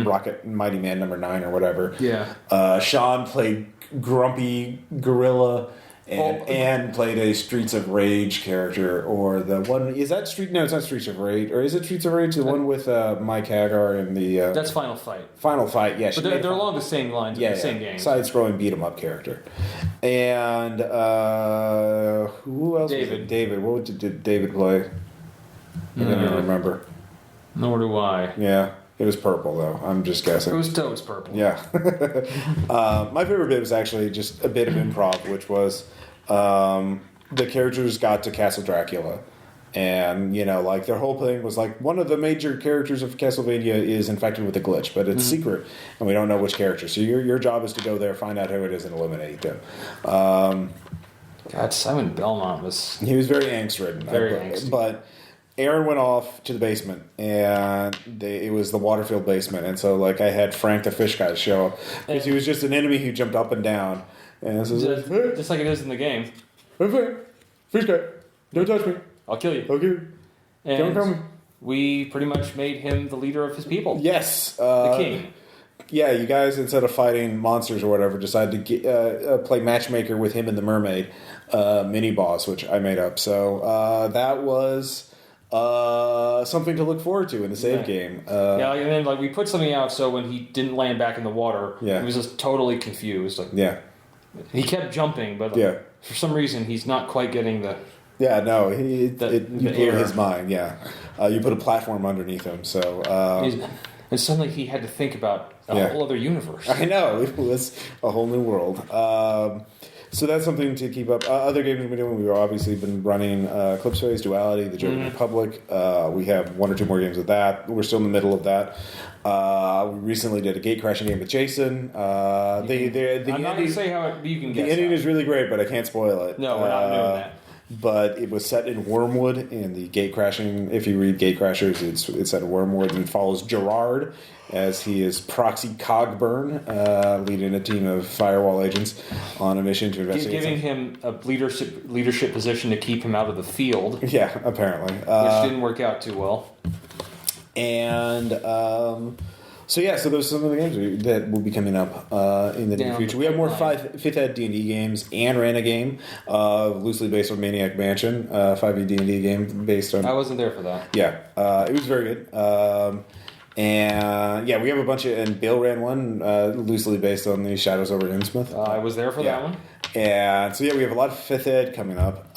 Rocket Mighty Man number 9 or whatever. Yeah. Sean played Grumpy Gorilla. And played a Streets of Rage character, or the one is that Street? No, it's not Streets of Rage, or is it Streets of Rage? The one with Mike Hagar and the that's Final Fight. Final Fight, yes. But they're along the same lines, the same game. Side-scrolling beat 'em up character, and who else? David. What did David play? I don't even remember. Nor do I. Yeah. It was purple, though. I'm just guessing. It was totes purple. Yeah. My favorite bit was actually just a bit of improv, which was the characters got to Castle Dracula. And, their whole thing was one of the major characters of Castlevania is infected with a glitch, but it's secret, and we don't know which character. So your job is to go there, find out who it is, and eliminate them. God, Simon Belmont was... He was very angst-ridden. Very angsty. But Aaron went off to the basement, and it was the Waterfield basement, and so like I had Frank the fish guy show up because he was just an enemy who jumped up and down, and this is just like it is in the game. Hey, fish guy, don't touch me. I'll kill you. Okay, don't come me. We pretty much made him the leader of his people. Yes, the king. Yeah, you guys, instead of fighting monsters or whatever, decided to play matchmaker with him and the mermaid mini boss, which I made up. So that was something to look forward to in the save game. Yeah, and then like we put something out so when he didn't land back in the water, he was just totally confused. Like, he kept jumping, but for some reason he's not quite getting the. Yeah, no, you blew his mind. Yeah, you put a platform underneath him, so. And suddenly he had to think about a whole other universe. I know, it was a whole new world. So that's something to keep up. Other games we've been doing, we've obviously been running Eclipse Phase, Duality, The Joker Republic. We have 1 or 2 more games of that. We're still in the middle of that. We recently did a gate crashing game with Jason. I'm not going to say how you can guess. The ending is really great, but I can't spoil it. No, we're not doing that. But it was set in Wormwood, and the gate crashing, if you read Gate Crashers, it's set in Wormwood, and it follows Gerard as he is Proxy Cogburn, leading a team of firewall agents on a mission to investigate. Giving him a leadership position to keep him out of the field. Yeah, apparently. Which didn't work out too well. And... So those are some of the games that will be coming up in the near future. We have more 5th Ed D&D games and ran a game loosely based on Maniac Mansion, 5e D&D game based on... I wasn't there for that. Yeah, it was very good. And we have a bunch of... And Bill ran one loosely based on the Shadows over Innsmouth. I was there for that one. And so we have a lot of 5th Ed coming up.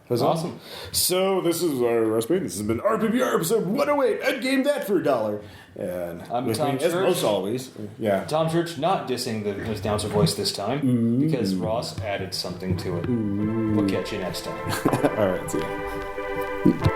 It was awesome. So this is our recipe. This has been RPPR episode 108. I'd game that for $1. And I'm Tom Church. As most always. Yeah. Tom Church not dissing his announcer voice this time because Ross added something to it. We'll catch you next time. All right. See ya.